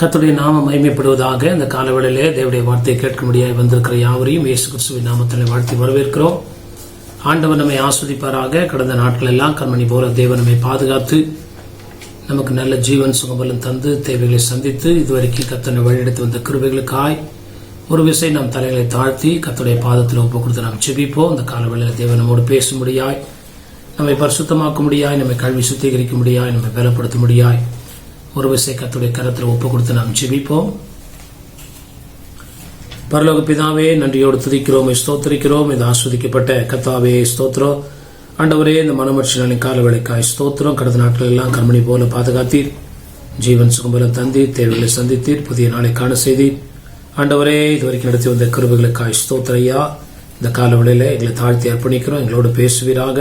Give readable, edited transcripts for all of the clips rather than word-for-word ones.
கர்த்தருடைய நாமம் மகிமைப்படுவதாக. இந்த காலவேளையிலே தேவனுடைய வார்த்தையை கேட்க முடியாது வந்திருக்கிற யாவரையும் இயேசு கிறிஸ்துவின் நாமத்தில் வாழ்த்தி வரவேற்கிறோம். ஆண்டவர் நம்மை ஆஸ்வதிப்பாராக. கடந்த நாட்கள் எல்லாம் கண்மணி போல தேவன் நம்மை பாதுகாத்து நமக்கு நல்ல ஜீவன் சுகபலம் தந்து தேவைகளை சந்தித்து இதுவரைக்கும் கர்த்தனை வழியெடுத்து வந்த கிருபைகளுக்காய் ஒரு விசை நாம் தலைகளை தாழ்த்தி கர்த்தருடைய பாதத்தில் ஒப்பு கொடுத்து நாம் ஜெபிப்போம். இந்த காலவேளையில் தேவன் நம்மோடு பேசும்படியாய், நம்மை பரிசுத்தமாக்க முடியாய், நம்மை கல்வி சுத்திகரிக்க முடியாய், நம்மை பலப்படுத்த முடியாய் ஒரு விசை கர்த்தருடைய கரத்தில் ஒப்பு கொடுத்து நாம் ஜெபிப்போம். பரலோக பிதாவே, நன்றியோடு துதிக்கிறோம், ஸ்தோத்திரிக்கிறோம். இந்த ஆஸ்வதிக்கப்பட்ட கர்த்தாவே ஸ்தோத்திரம். ஆண்டவரே, இந்த மனமர்ச்சிகளின் காலவேளைக்காய் ஸ்தோத்திரம். கடந்த நாட்கள் எல்லாம் கண்மணி போல பாதுகாத்தீர், ஜீவன் சுகம்பலம் தந்தீர், தேவைகளை சந்தித்தீர், புதிய நாளை காண செய்தீர். ஆண்டவரே, இதுவரைக்கும் நடத்தி வந்த கிருபைகளுக்காய் ஸ்தோத்திரையா. இந்த காலவேளையில எங்களை தாழ்த்தி அர்ப்பணிக்கிறோம். எங்களோடு பேசுவீராக.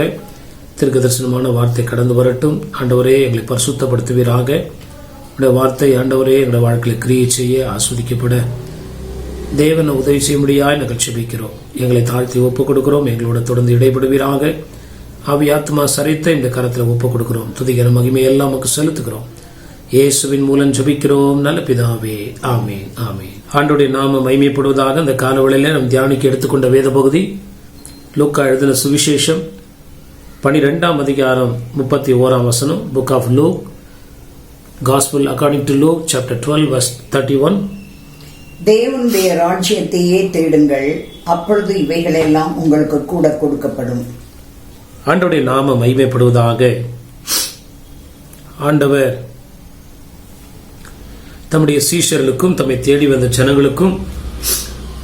தீர்க்க தரிசனமான வார்த்தை கடந்து வரட்டும். ஆண்டவரே, எங்களை பரிசுத்தப்படுத்துவீராக. உடைய வார்த்தை ஆண்டவரே எங்களுடைய வாழ்க்கையில் கிரியை செய்ய ஆஸ்வதிக்கப்பட தேவனை உதவி செய்ய முடியாய் நாங்கள் ஜெபிக்கிறோம். எங்களை தாழ்த்தி ஒப்புக் கொடுக்கிறோம். எங்களோட தொடர்ந்து இடைபடுவீராக. ஆவியாத்மா சரித்த இந்த கரத்தில் ஒப்புக் கொடுக்கிறோம். துதிகர மகிமை எல்லாம் நமக்கு செலுத்துகிறோம். இயேசுவின் மூலம் ஜெபிக்கிறோம் நல்ல பிதாவே, ஆமேன், ஆமேன். ஆண்டவருடைய நாமம் மகிமைப்படுவதாக. இந்த காலவேளையில நாம் தியானிக்க எடுத்துக்கொண்ட வேத பகுதி லூக்கா எழுதின சுவிசேஷம் 12ஆம் அதிகாரம் 31ஆம் வசனம். Book of Luke, Gospel according to Luke chapter 12 verse 31. தேவனுடைய ராஜ்யத்தையே தேடுங்கள், அப்பொழுது இவைகளெல்லாம் உங்களுக்கு கூட கொடுக்கப்படும். ஆண்டவருடைய நாமம் மகிமைப்படுவதாக. ஆண்டவர் தம்முடைய சீஷர்களுக்கும் தம்மை தேடி வந்த ஜனங்களுக்கும்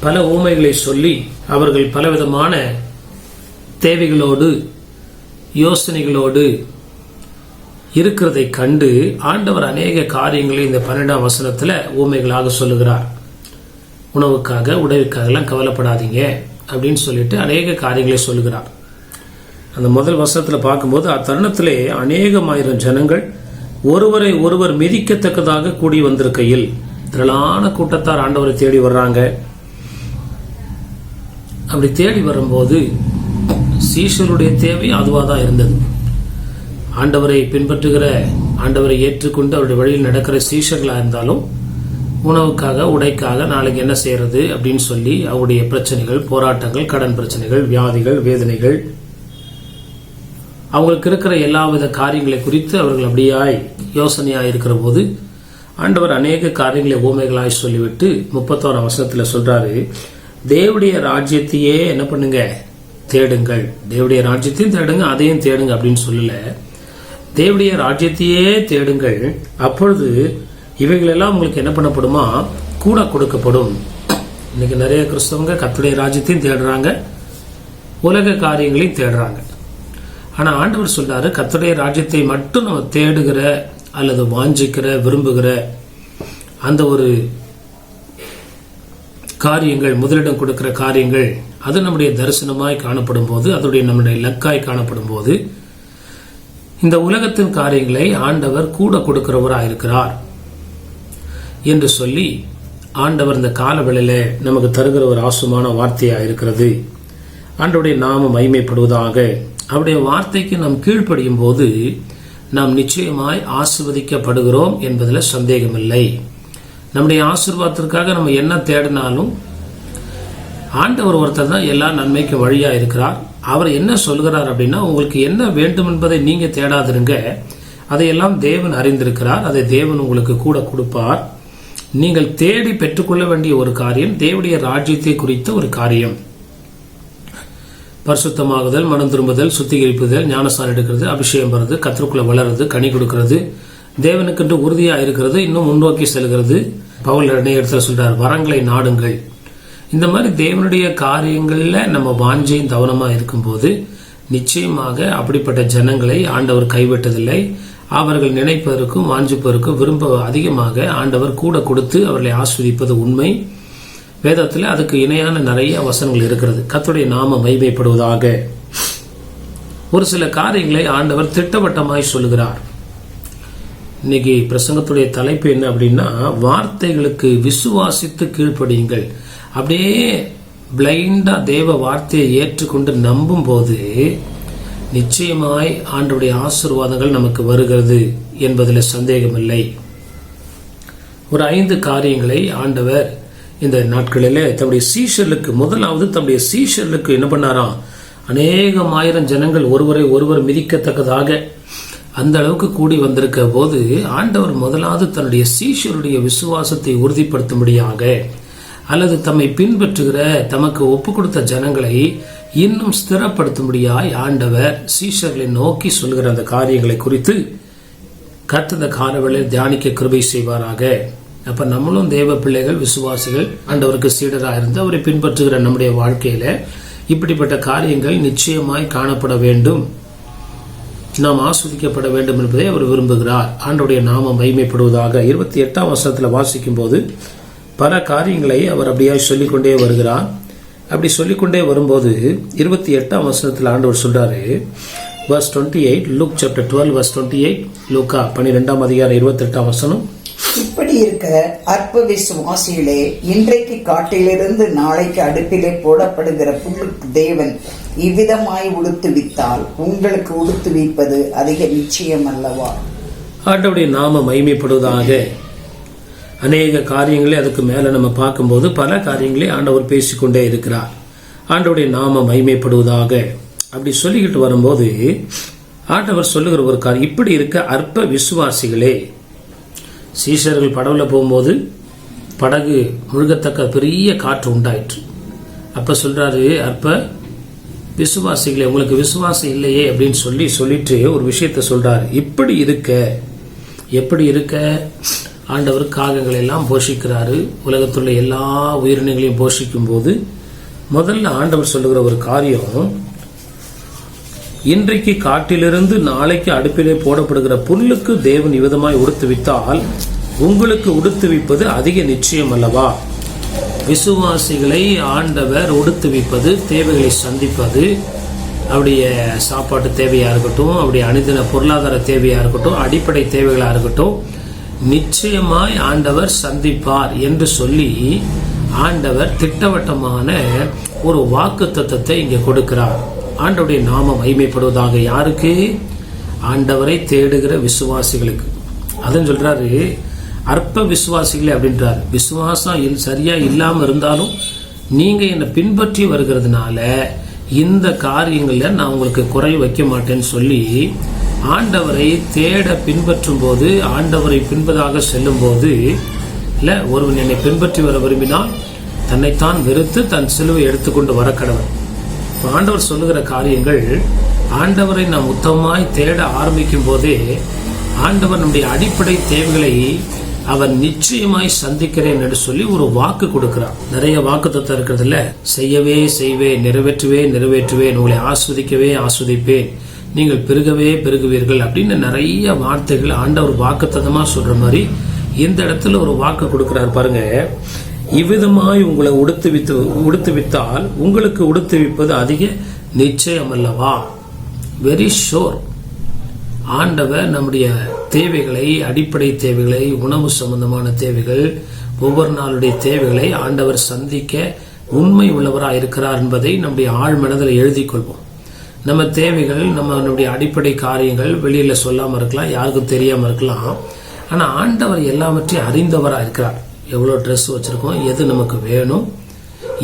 பல ஊமைகளை சொல்லி அவர்கள் பலவிதமான தேவைகளோடு யோசனைகளோடு இருக்கிறதை கண்டு ஆண்டவர் அநேக காரியங்களை இந்த 12ஆம் வசனத்துல ஊமைகளாக சொல்லுகிறார். உணவுக்காக உடலுக்காக எல்லாம் கவலைப்படாதீங்க அப்படின்னு சொல்லிட்டு அநேக காரியங்களை சொல்லுகிறார். அந்த முதல் வசனத்துல பார்க்கும்போது அத்தருணத்திலே அநேகமாயிரம் ஜனங்கள் ஒருவரை ஒருவர் மிதிக்கத்தக்கதாக கூடி வந்திருக்கையில் திரளான கூட்டத்தார் ஆண்டவரை தேடி வர்றாங்க. அப்படி தேடி வரும்போது சீஷருடைய தேவை அதுவாதான் இருந்தது. ஆண்டவரை பின்பற்றுகிற, ஆண்டவரை ஏற்றுக்கொண்டு அவருடைய வழியில் நடக்கிற சீஷர்களா இருந்தாலும் உணவுக்காக உடைக்காக நாளைக்கு என்ன செய்யறது அப்படின்னு சொல்லி அவருடைய பிரச்சனைகள், போராட்டங்கள், கடன் பிரச்சனைகள், வியாதிகள், வேதனைகள், அவங்களுக்கு இருக்கிற எல்லாவித காரியங்களை குறித்து அவர்கள் அப்படியாய் யோசனையாய் இருக்கிற போது ஆண்டவர் அநேக காரியங்களை ஊமைகளாய் சொல்லிவிட்டு 31ஆம் வசனத்துல சொல்றாரு, தேவனுடைய ராஜ்யத்தையே என்ன பண்ணுங்க, தேடுங்கள். தேவனுடைய ராஜ்யத்தையும் தேடுங்க, அதையும் தேடுங்க அப்படின்னு சொல்லல. தேவனுடைய ராஜ்யத்தையே தேடுங்கள், அப்பொழுது இவைகள் எல்லாம் உங்களுக்கு என்ன பண்ணப்படுமா, கூட கொடுக்கப்படும். இன்னைக்கு நிறைய கிறிஸ்தவங்க கர்த்தருடைய ராஜ்யத்தையும் தேடுறாங்க, உலக காரியங்களையும் தேடுறாங்க. ஆனா ஆண்டவர் சொல்றாரு, கர்த்தருடைய ராஜ்யத்தை மட்டும் நம்ம தேடுகிற அல்லது வாஞ்சிக்கிற, விரும்புகிற அந்த ஒரு காரியங்கள், முதலிடம் கொடுக்கிற காரியங்கள், அது நம்முடைய தரிசனமாய் காணப்படும் போது, அதனுடைய நம்முடைய இலக்காய் காணப்படும் போது இந்த உலகத்தின் காரியங்களை ஆண்டவர் கூட கொடுக்கிறவராயிருக்கிறார் என்று சொல்லி ஆண்டவர் இந்த காலவேளையில நமக்கு தருகிற ஒரு ஆசுமான வார்த்தையா இருக்கிறது. ஆண்டவருடைய நாமம் மகிமைப்படுவதாக. அவருடைய வார்த்தைக்கு நாம் கீழ்ப்படியும் போது நாம் நிச்சயமாய் ஆசீர்வதிக்கப்படுகிறோம் என்பதில் சந்தேகமில்லை. நம்முடைய ஆசீர்வாதத்திற்காக நம்ம என்ன தேடினாலும் ஆண்டவர் ஒருத்தர் தான் எல்லா நன்மைக்கு வழியா இருக்கிறார். அவர் என்ன சொல்கிறார் அப்படின்னா, உங்களுக்கு என்ன வேண்டும் என்பதை நீங்க தேடாதிருங்க, அதையெல்லாம் தேவன் அறிந்திருக்கிறார், அதை தேவன் உங்களுக்கு கூட கொடுப்பார். நீங்கள் தேடி பெற்றுக்கொள்ள வேண்டிய ஒரு காரியம் தேவனுடைய ராஜ்யத்தை குறித்த ஒரு காரியம். பரிசுத்தமாகுதல், மனம் திரும்புதல், சுத்திகரிப்புதல், ஞானஸ்நானம் எடுக்கிறது, அபிஷேகம் பெறுறது, கர்த்தருக்குள்ள வளர்றது, கனி கொடுக்கிறது, தேவனுக்கென்று உறுதியா இருக்கிறது, இன்னும் முன்னோக்கி செல்கிறது. பவுல் நிறைய இடத்துல சொல்றார், வரங்களை நாடுங்கள். இந்த மாதிரி தேவனுடைய காரியங்கள்ல நம்ம வாஞ்சையும் கவனமா இருக்கும்போது நிச்சயமாக அப்படிப்பட்ட ஜனங்களை ஆண்டவர் கைவிட்டதில்லை. அவர்கள் நினைப்பதற்கும் வாஞ்சிப்பதற்கும் விரும்ப அதிகமாக ஆண்டவர் கூட கொடுத்து அவர்களை ஆஸ்வதிப்பது உண்மை. வேதத்தில் அதுக்கு இணையான நிறைய வசனங்கள் இருக்கிறது. கர்த்தருடைய நாமம் மகிமைப்படுவதாக. ஒரு சில காரியங்களை ஆண்டவர் திட்டவட்டமாய் சொல்லுகிறார். இன்னைக்கு பிரசங்கத்துடைய தலைப்பு என்ன அப்படின்னா, வார்த்தைகளுக்கு விசுவாசித்து கீழ்ப்படியுங்கள். அப்படியே பிளைண்டா தேவ வார்த்தையை ஏற்றுக்கொண்டு நம்பும் போது நிச்சயமாய் ஆண்டவருடைய ஆசீர்வாதங்கள் நமக்கு வருகிறது என்பதில் சந்தேகமில்லை. ஒரு 5 காரியங்களை ஆண்டவர் இந்த நாட்களிலே தம்முடைய சீஷர்களுக்கு, முதலாவது தம்முடைய சீஷர்களுக்கு என்ன பண்ணாராம், அநேகம் ஆயிரம் ஜனங்கள் ஒருவரை ஒருவர் மிதிக்கத்தக்கதாக அந்த அளவுக்கு கூடி வந்திருக்க போது ஆண்டவர் முதலாவது தன்னுடைய சீஷருடைய விசுவாசத்தை உறுதிப்படுத்தும்படியாக, அல்லது தம்மை பின்பற்றுகிற தமக்கு ஒப்பு கொடுத்த ஜனங்களை இன்னும் ஸ்திரப்படுத்தும்படியாய் ஆண்டவர் சீஷர்களை நோக்கி சொல்கிற அந்த காரியங்களை குறித்து கர்த்தர் காலவேளையில் தியானிக்க கிருபை செய்வாராக. அப்ப நம்மளும் தேவ பிள்ளைகள், விசுவாசிகள், ஆண்டவருக்கு சீடராக இருந்து அவரை பின்பற்றுகிற நம்முடைய வாழ்க்கையில இப்படிப்பட்ட காரியங்கள் நிச்சயமாய் காணப்பட வேண்டும், நாம் ஆஸ்வதிக்கப்பட வேண்டும் என்பதை அவர் விரும்புகிறார். ஆண்டவருடைய நாமம் மகிமைப்படுவதாக. 28ஆம் வசனத்தில் வாசிக்கும் போது பல காரியங்களை அவர் அப்படியே சொல்லிக்கொண்டே வருகிறார். அப்படி சொல்லிக்கொண்டே வரும்போது 28ஆம் வசனத்தில் ஆண்டவர் சொல்றாரு, verse 28, Luke chapter 12 verse 28, லூக்கா 12ஆம் அதிகாரம் 28ஆம் வசனம். இப்படி இருக்க அற்ப விசுவாசிகளே, இன்றைக்கு காட்டிலிருந்து நாளைக்கு அடுப்பிலே போடப்படுகிற புல்லுக்கு தேவன் இவ்விதமாய் உடுத்துவித்தால் உங்களுக்கு உடுத்துவிப்பது அதிக நிச்சயம் அல்லவா? ஆண்டவருடைய நாம மகிமைப்படுவதாக. அநேக காரியங்களை அதுக்கு மேல நம்ம பார்க்கும்போது பல காரியங்களை ஆண்டவர் பேசிக்கொண்டே இருக்கிறார். ஆண்டவருடைய நாம மகிமைப்படுவதாக. அப்படி சொல்லிக்கிட்டு வரும்போது ஆண்டவர் சொல்லுகிற ஒரு காரியம், இப்படி இருக்க அற்ப விசுவாசிகளே. சீஷர்கள் படகுல போகும்போது படகு முழுகத்தக்க பெரிய காற்று உண்டாயிற்று. அப்ப சொல்றாரு, அற்ப விசுவாசிகளே, உங்களுக்கு விசுவாசம் இல்லையே அப்படின்னு சொல்லிட்டு ஒரு விஷயத்த சொல்றாரு. இப்படி இருக்க, எப்படி இருக்க, ஆண்டவர் காகங்களை எல்லாம் போஷிக்கிறாரு, உலகத்துள்ள எல்லா உயிரினங்களையும் போஷிக்கும் போது முதல்ல ஆண்டவர் சொல்லுகிற ஒரு காரியம், இன்றைக்கு காட்டிலிருந்து நாளைக்கு அடுப்பிலே போடப்படுகிற புல்லுக்கு தேவன் இவ்விதமாய் உடுத்துவித்தால் உங்களுக்கு உடுத்துவிப்பது அதிக நிச்சயம் அல்லவா? விசுவாசிகளை ஆண்டவர் உடுத்துவிப்பது, தேவைகளை சந்திப்பது, அவருடைய சாப்பாட்டு தேவையா இருக்கட்டும், அவருடைய அனுதின பொருளாதார தேவையா இருக்கட்டும், அடிப்படை தேவைகளா இருக்கட்டும், நிச்சயமாய் ஆண்டவர் சந்திப்பார் என்று சொல்லி ஆண்டவர் திட்டவட்டமான ஒரு வாக்குத்தத்தத்தை இங்கே கொடுக்கிறார். ஆண்டவருடைய நாமம் மகிமைப்படுவதாக. யாருக்கு? ஆண்டவரை தேடுகிற விசுவாசிகளுக்கு. அதுன்னு சொல்றாரு, அற்ப விசுவாசிகளே அப்படின்றாரு. விசுவாசம் சரியா இல்லாம இருந்தாலும் நீங்க என்னை பின்பற்றி வருகிறதுனால இந்த காரியங்கள்ல நான் உங்களுக்கு குறை வைக்க மாட்டேன்னு சொல்லி ஆண்டவரை தேட பின்பற்றும் போது, ஆண்டவரை பின்பதாக செல்லும் போது, இல்ல ஒருவன் என்னை பின்பற்றி வர விரும்பினால் தன்னைத்தான் வெறுத்து தன் சிலுவை எடுத்துக்கொண்டு வர கடவன். ஆண்டவர் சொல்லுகிற காரியங்கள், ஆண்டவரை நாம் உத்தமமாய் தேட ஆரம்பிக்கும் போதே ஆண்டவர் நம்முடைய அடிப்படை தேவைகளை அவர் நிச்சயமாய் சந்திக்கிறேன் என்று சொல்லி ஒரு வாக்கு கொடுக்கிறார். நிறைய வாக்கு தத்துவம் இருக்கிறதுல, செய்யவே செய்வேன், நிறைவேற்றுவே நிறைவேற்றுவேன், உங்களை ஆஸ்வதிக்கவே ஆஸ்வதிப்பேன், நீங்கள் பெருகவே பெருகுவீர்கள் அப்படின்னு நிறைய வார்த்தைகள் ஆண்டவர் வாக்குத்தத்தமா சொல்ற மாதிரி இந்த இடத்துல ஒரு வாக்கு கொடுக்கிறார் பாருங்க. இவ்விதமாய் உங்களை உடுத்துவித்தால் உங்களுக்கு உடுத்துவிப்பது அதிக நிச்சயம் அல்லவா? Very sure. ஆண்டவர் நம்முடைய தேவைகளை, அடிப்படை தேவைகளை, உணவு சம்பந்தமான தேவைகள், ஒவ்வொரு நாளுடைய தேவைகளை ஆண்டவர் சந்திக்க உண்மை உள்ளவராக இருக்கிறார் என்பதை நம்முடைய ஆழ் மனதில் எழுதி கொள்வோம். நம்ம தேவைகள், நம்மளுடைய அடிப்படை காரியங்கள் வெளியில சொல்லாம இருக்கலாம், யாருக்கும் தெரியாம இருக்கலாம். ஆனா ஆண்டவர் எல்லாவற்றையும் அறிந்தவராக இருக்கிறார். எவ்வளவு ட்ரெஸ் வச்சிருக்கோம், எது நமக்கு வேணும்,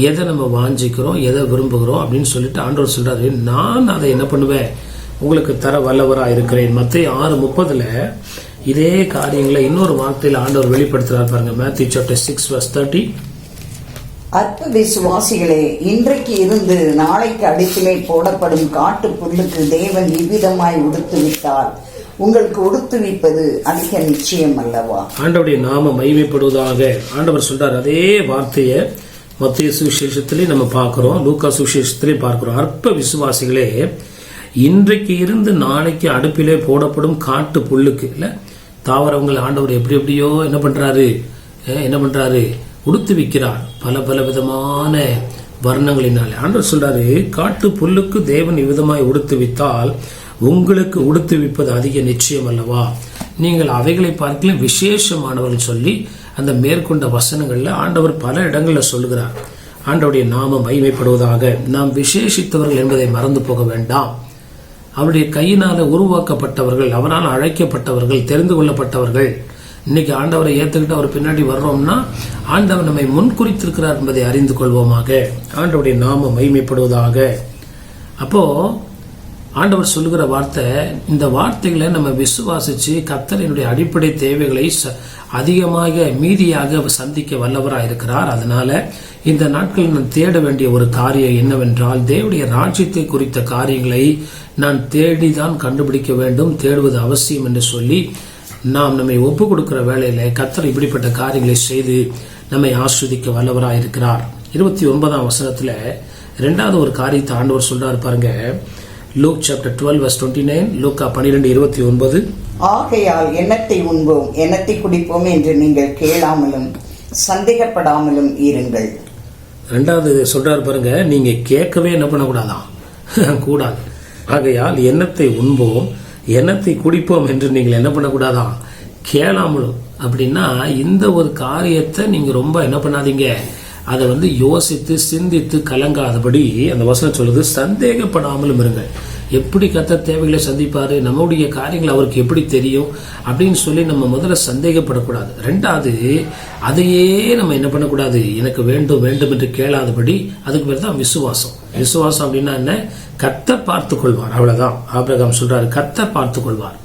எதை நம்ம வாஞ்சிக்கிறோம், எதை விரும்புகிறோம் அப்படின்னு சொல்லிட்டு ஆண்டவர் சொல்றாரு, நான் அதை என்ன பண்ணுவேன், உங்களுக்கு தர வல்லவரா இருக்கிறேன். மத்தேயு 6:30 இதே காரியங்களை இன்னொரு வார்த்தையில் ஆண்டவர் வெளிப்படுத்துறார் பாருங்க. Matthew chapter 6 verse 30. அற்ப விசுவாசிகளே, இன்றைக்கு இருந்து நாளைக்கு அடுப்பிலே போடப்படும் காட்டு புல்லுக்கு தேவன் இவ்விதமாய் உடுத்துவித்தால் உங்களுக்கு உடுத்துவிப்பது அதிக நிச்சயம் அல்லவா? ஆண்டவருடைய நாமம் மகிமைப்படுவதாக. ஆண்டவர் சொல்றார் அதே வார்த்தையை மத்தேயு சுவிசேஷத்திலே நம்ம பார்க்கிறோம், லூக்கா சுவிசேஷத்திலே பார்க்கிறோம். அற்ப விசுவாசிகளே, இன்றைக்கு இருந்து நாளைக்கு அடுப்பிலே போடப்படும் காட்டு புல்லுக்கு, இல்ல தாவரங்கள் ஆண்டவர் எப்படி எப்படியோ என்ன பண்றாரு உடுத்து வைக்கிறார், பல பல விதமான வர்ணங்களினாலே. ஆண்டவர் சொல்றாரு, காட்டு புல்லுக்கு தேவன் இவ்விதமாய் உடுத்துவித்தால் உங்களுக்கு உடுத்துவிப்பது அதிக நிச்சயம் அல்லவா? நீங்கள் அவைகளை பார்க்கல விசேஷமானவர்கள் சொல்லி அந்த மேற்கொண்ட வசனங்கள்ல ஆண்டவர் பல இடங்கள்ல சொல்லுகிறார். ஆண்டவருடைய நாமம் மகிமைப்படுவதாக. நாம் விசேஷித்தவர்கள் என்பதை மறந்து போக வேண்டாம். அவருடைய கையினால உருவாக்கப்பட்டவர்கள், அவரால் அழைக்கப்பட்டவர்கள், தெரிந்து கொள்ளப்பட்டவர்கள், இன்னைக்கு ஆண்டவரை ஏத்துக்கிட்டு அவர் பின்னாடி வர்றோம்னா ஆண்டவர் நம்மை முன்குறித்திருக்கிறார் என்பதை அறிந்து கொள்வோமாக. ஆண்டவருடைய நாமம் மகிமைப்படுவதாக. அப்போ ஆண்டவர் சொல்லுகிற வார்த்தை, இந்த வார்த்தைகளை நம்ம விசுவாசிச்சு கர்த்தரினுடைய அடிப்படை தேவைகளை அதிகமாக மீதியாக சந்திக்க வல்லவராக இருக்கிறார். அதனால இந்த நாட்களில் நான் தேட வேண்டிய ஒரு காரியம் என்னவென்றால், தேவனுடைய ராஜ்யத்தை குறித்த காரியங்களை நான் தேடிதான் கண்டுபிடிக்க வேண்டும், தேடுவது அவசியம் என்று சொல்லி நாம் நம்மை ஒப்பு கொடுக்கிற வேளையில கர்த்தர் இப்படிப்பட்ட காரியங்களை செய்து நம்மை ஆஸ்வதிக்க வல்லவராக இருக்கிறார். 29ஆம் வசனத்துல இரண்டாவது ஒரு காரியத்தை ஆண்டவர் சொல்றாரு பாருங்க. லூக் சாப்டர் 12:29, லூக்கா 12:29. ஆகையால் எண்ணத்தை உண்போம் எண்ணத்தை குடிப்போம் என்று நீங்கள் கேளாமலும் சந்தேகப்படாமலும் இருங்கள். ரெண்டாவது சொல்றாரு பாருங்க, நீங்க கேட்கவே என்ன பண்ணக்கூடாதான், கூடாது. ஆகையால் எண்ணத்தை உண்போம் எண்ணத்தை குடிப்போம் என்று நீங்கள் என்ன பண்ணக்கூடாதான், கேளாமலும். அப்படின்னா இந்த ஒரு காரியத்தை நீங்க ரொம்ப என்ன பண்ணாதீங்க, அதை யோசித்து சிந்தித்து கலங்காதபடி அந்த வசனம் சொல்லுது, சந்தேகப்படாமலும் இருங்கள். எப்படி கர்த்தர் தேவைகளை சந்திப்பாரு, நம்முடைய காரியங்கள் அவருக்கு எப்படி தெரியும் அப்படின்னு சொல்லி நம்ம முதல்ல சந்தேகப்படக்கூடாது. ரெண்டாவது, அதையே நம்ம என்ன பண்ணக்கூடாது, எனக்கு வேண்டும் வேண்டும் என்று கேளாதபடி. அதுக்கு பேர் தான் விசுவாசம். விசுவாசம் அப்படின்னா என்ன, கர்த்தர் பார்த்து கொள்வார், அவ்வளவுதான். ஆபிரகாம் சொல்றாரு, கர்த்தர் பார்த்து கொள்வார்.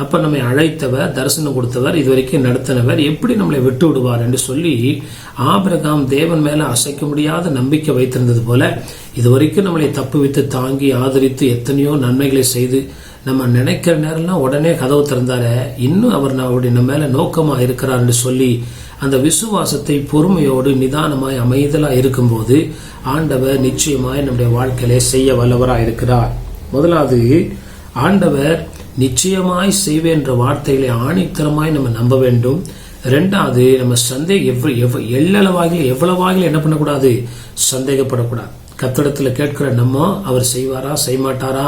அப்ப நம்மை அழைத்தவர், தரிசனம் கொடுத்தவர், இதுவரைக்கும் நடத்தினவர் எப்படி நம்மளை விட்டு விடுவார் என்று சொல்லி ஆபிரகாம் தேவன் மேல அசைக்க முடியாத நம்பிக்கை வைத்திருந்தது போல இதுவரைக்கும் நம்மளை தப்புவித்து தாங்கி ஆதரித்து எத்தனையோ நன்மைகளை செய்து நம்ம நினைக்கிற நேரம்லாம் உடனே கதவு திறந்தார, இன்னும் அவர் நம்ம மேல நோக்கமா இருக்கிறார் என்று சொல்லி அந்த விசுவாசத்தை பொறுமையோடு நிதானமாய் அமைதலா இருக்கும்போது ஆண்டவர் நிச்சயமாய் நம்முடைய வாழ்க்கையிலே செய்ய வல்லவராய் இருக்கிறார். முதலாவது, ஆண்டவர் நிச்சயமாய் செய்வேன் என்ற வார்த்தைகளை ஆணித்தரமாய் நம்ம நம்ப வேண்டும். ரெண்டாவது, நம்ம எவ்வளவாக என்ன பண்ணக்கூடாது, சந்தேகப்படக்கூடாது. கர்த்தரிடத்துல கேட்கிற நம்ம அவர் செய்வாரா செய்ய மாட்டாரா,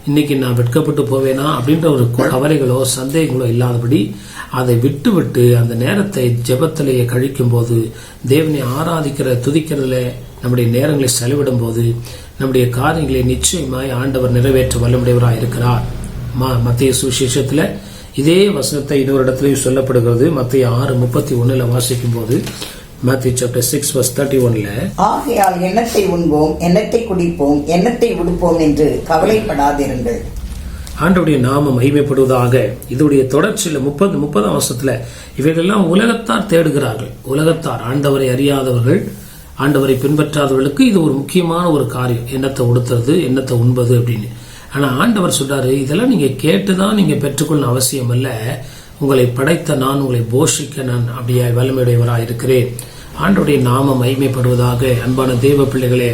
இன்னைக்கு நான் வெட்கப்பட்டு போவேனா அப்படின்ற ஒரு கவலைகளோ சந்தேகங்களோ இல்லாதபடி அதை விட்டு அந்த நேரத்தை ஜெபத்திலேயே கழிக்கும் போது, தேவனை ஆராதிக்கிற துதிக்கிறதுல நம்முடைய நேரங்களை செலவிடும் போது நம்முடைய காரியங்களை நிச்சயமாய் ஆண்டவர் நிறைவேற்ற வல்லமுடையவராக இருக்கிறார். மத்திய சுவிசேஷத்துல இதே வசனத்தை இன்னொரு இடத்துலயும் சொல்லப்படுகிறது. மத்திய 6:31 வாசிக்கும் போது, Matthew chapter 6:31, ஆகையால் எண்ணத்தை உண்போம் எண்ணத்தை குடிப்போம் எண்ணத்தை உடுப்போம் என்று கவலைப்படாதிருங்கள். ஆண்டவருடைய நாமம் மகிமைப்படுவதாக. இதோடைய தொடர்ச்சியில 30ஆம் வசனத்துல இவைகளெல்லாம் உலகத்தார் தேடுகிறார்கள். உலகத்தார், ஆண்டவரை அறியாதவர்கள், ஆண்டவரை பின்பற்றாதவர்களுக்கு இது ஒரு முக்கியமான ஒரு காரியம், எண்ணத்தை உடுத்துறது, எண்ணத்தை உண்பது அப்படின்னு. ஆனா ஆண்டவர் சொல்றாரு, இதெல்லாம் நீங்க கேட்டுதான் நீங்க பெற்றுக்கொள்ள அவசியம் அல்ல, உங்களை படைத்த நான் உங்களை போஷிக்க நான் அப்படியே வல்லமையுடையவராக இருக்கிறேன். ஆண்டவருடைய நாமம் மகிமைப்படுவதாக. அன்பான தேவ பிள்ளைகளே,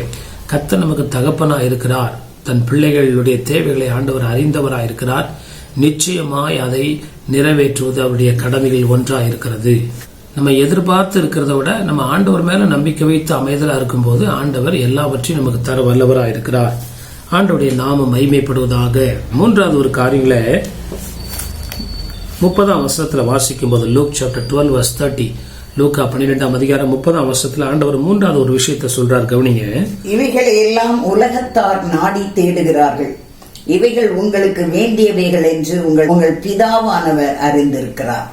கர்த்தர் நமக்கு தகப்பனா இருக்கிறார். தன் பிள்ளைகளுடைய தேவைகளை ஆண்டவர் அறிந்தவராக இருக்கிறார். நிச்சயமாய் அதை நிறைவேற்றுவது அவருடைய கடமைகள் ஒன்றாக இருக்கிறது. நம்ம எதிர்பார்த்து இருக்கிறத விட நம்ம ஆண்டவர் மேல நம்பிக்கை வைத்து அமைதலா இருக்கும் போது ஆண்டவர் எல்லாவற்றையும் நமக்கு தர வல்லவராக இருக்கிறார். ஆண்டவருடைய நாமம் மகிமைப்படுவதாக. மூன்றாவது ஒரு காரியங்களை 30ஆம் வசனத்துல வாசிக்கும் போது, லூக் சாப்டர் 12:30, லூக்கா 12ஆம் அதிகாரம் 30ஆம் வசனத்துல ஆண்டவர் மூன்றாவது ஒரு விஷயத்தை சொல்றார். கவனிங்க. இவைகளை எல்லாம் உலகத்தார் நாடி தேடுகிறார்கள், இவைகள் உங்களுக்கு வேண்டியவைகள் என்று உங்கள் பிதாவானவர் அறிந்திருக்கிறார்.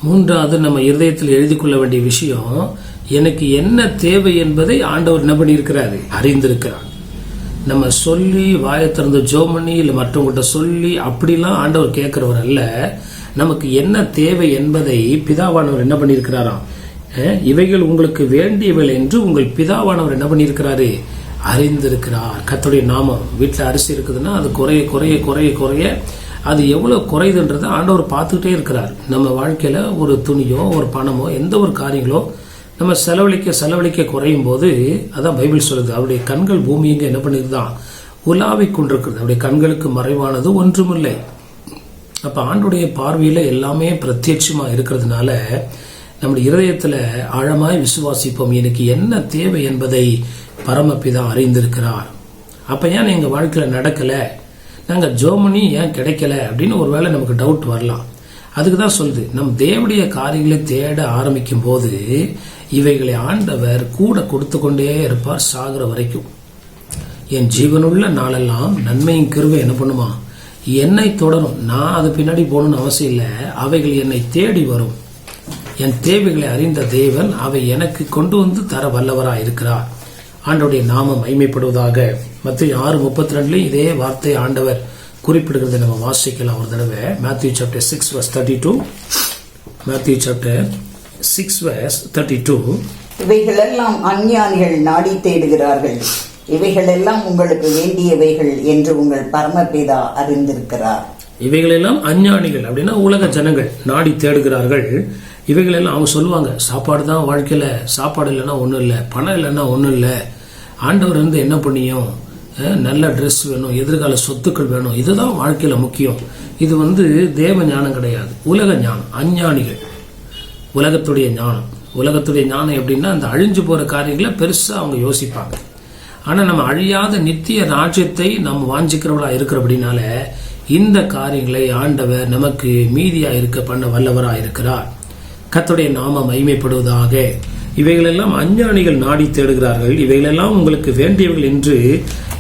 மூன்றாவது, நம்ம இருதயத்தில் எழுதி கொள்ள வேண்டிய விஷயம், எனக்கு என்ன தேவை என்பதை ஆண்டவர் என்ன பண்ணியிருக்கிறாரு, அறிந்திருக்கிறார். நம்ம சொல்லி வாயை திறந்து ஜெபம் பண்ணி இல்ல மற்றவங்கள்ட்ட சொல்லி அப்படிலாம் ஆண்டவர் கேட்கிறவர் அல்ல. நமக்கு என்ன தேவை என்பதை பிதாவானவர் என்ன பண்ணியிருக்கிறாராம், இவைகள் உங்களுக்கு வேண்டியவை என்று உங்கள் பிதாவானவர் என்ன பண்ணியிருக்கிறாரு, அறிந்திருக்கிறார். கர்த்தருடைய நாமம். வீட்டுல அரிசி இருக்குதுன்னா அது குறைய குறைய குறைய குறைய அது எவ்வளவு குறையுதுன்றதை ஆண்டவர் பார்த்துக்கிட்டே இருக்கிறார். நம்ம வாழ்க்கையில ஒரு துணியோ ஒரு பணமோ எந்த ஒரு காரியங்களோ நம்ம செலவழிக்க குறையும் போது, அதான் பைபிள் சொல்லுது, அவருடைய கண்கள் பூமி எங்க என்ன பண்ணிருந்தான், உலாவிக் கொண்டிருக்கிறது. அவருடைய கண்களுக்கு மறைவானது ஒன்றுமில்லை. அப்ப ஆண்டுடைய பார்வையில எல்லாமே பிரத்யட்சமா இருக்கிறதுனால நம்முடைய இருதயத்துல ஆழமாய் விசுவாசிப்போம், எனக்கு என்ன தேவை என்பதை பரமபிதா அறிந்திருக்கிறார். அப்ப ஏன் எங்க வாழ்க்கையில நடக்கல, நாங்க ஜோமனி ஏன் கிடைக்கல அப்படின்னு ஒருவேளை நமக்கு டவுட் வரலாம். அதுக்குதான் சொல்லுது, நம் தேவனுடைய காரியங்களை தேட ஆரம்பிக்கும் போது இவைகளை ஆண்டவர் கூட கொடுத்து கொண்டே இருப்பார் சாகிற வரைக்கும். என் ஜீவனுள்ள நாளெல்லாம் நன்மையின் கிருபை என்ன பண்ணுமா, என்னை தொடரும். நான் அது பின்னாடி போகணும்னு அவசியம் இல்லை, அவைகள் என்னை தேடி வரும். என் தேவைகளை அறிந்த தேவன் அவை எனக்கு கொண்டு வந்து தர வல்லவராய் இருக்கிறார். ஆண்டவருடைய நாமம் மகிமைப்படுவதாக. மத்தேயு 6:32 இதே வார்த்தை ஆண்டவர் குறிப்பிடுகிறதை நம்ம வாசிக்கலாம் ஒரு தடவை. Matthew chapter 6 verse 32. Matthew chapter 6 verse 32. இவைகளெல்லாம் அஞ்ஞானிகள் நாடி தேடுகிறார்கள், இவைகளெல்லாம் உங்களுக்கு வேண்டியவைகள் என்று உங்கள் பரமபிதா அறிந்திருக்கிறார். இவைகளெல்லாம் அஞ்ஞானிகள் அப்படின்னா உலக ஜனங்கள் நாடி தேடுகிறார்கள். இவைகளெல்லாம் அவங்க சொல்லுவாங்க, சாப்பாடு தான் வாழ்க்கையில, சாப்பாடு இல்லைன்னா ஒன்றும் இல்லை, பணம் இல்லைன்னா ஒன்றும் இல்லை, ஆண்டவர் வந்து என்ன பண்ணியும், நல்ல ட்ரெஸ் வேணும், எதிர்கால சொத்துக்கள் வேணும், இதுதான் வாழ்க்கையில முக்கியம். இது வந்து தேவ ஞானம் கிடையாது, உலக ஞானம். அஞ்ஞானிகள் உலகத்துடைய ஞானம். உலகத்துடைய ஞானம் எப்படின்னா அந்த அழிஞ்சு போற காரியங்களை பெருசா அவங்க யோசிப்பாங்க. ஆனா நம்ம அழியாத நித்திய ராஜ்யத்தை நம்ம வாஞ்சிக்கிறவளா இருக்கிறபடினால இந்த காரியங்களை ஆண்டவர் நமக்கு மீதியா இருக்க பண்ண வல்லவரா இருக்கிறார். கர்த்தருடைய நாமம் மகிமைப்படுவதாக. இவைகளெல்லாம் அஞ்ஞானிகள் நாடி தேடுகிறார்கள், இவைகளெல்லாம் உங்களுக்கு வேண்டியவர்கள் என்று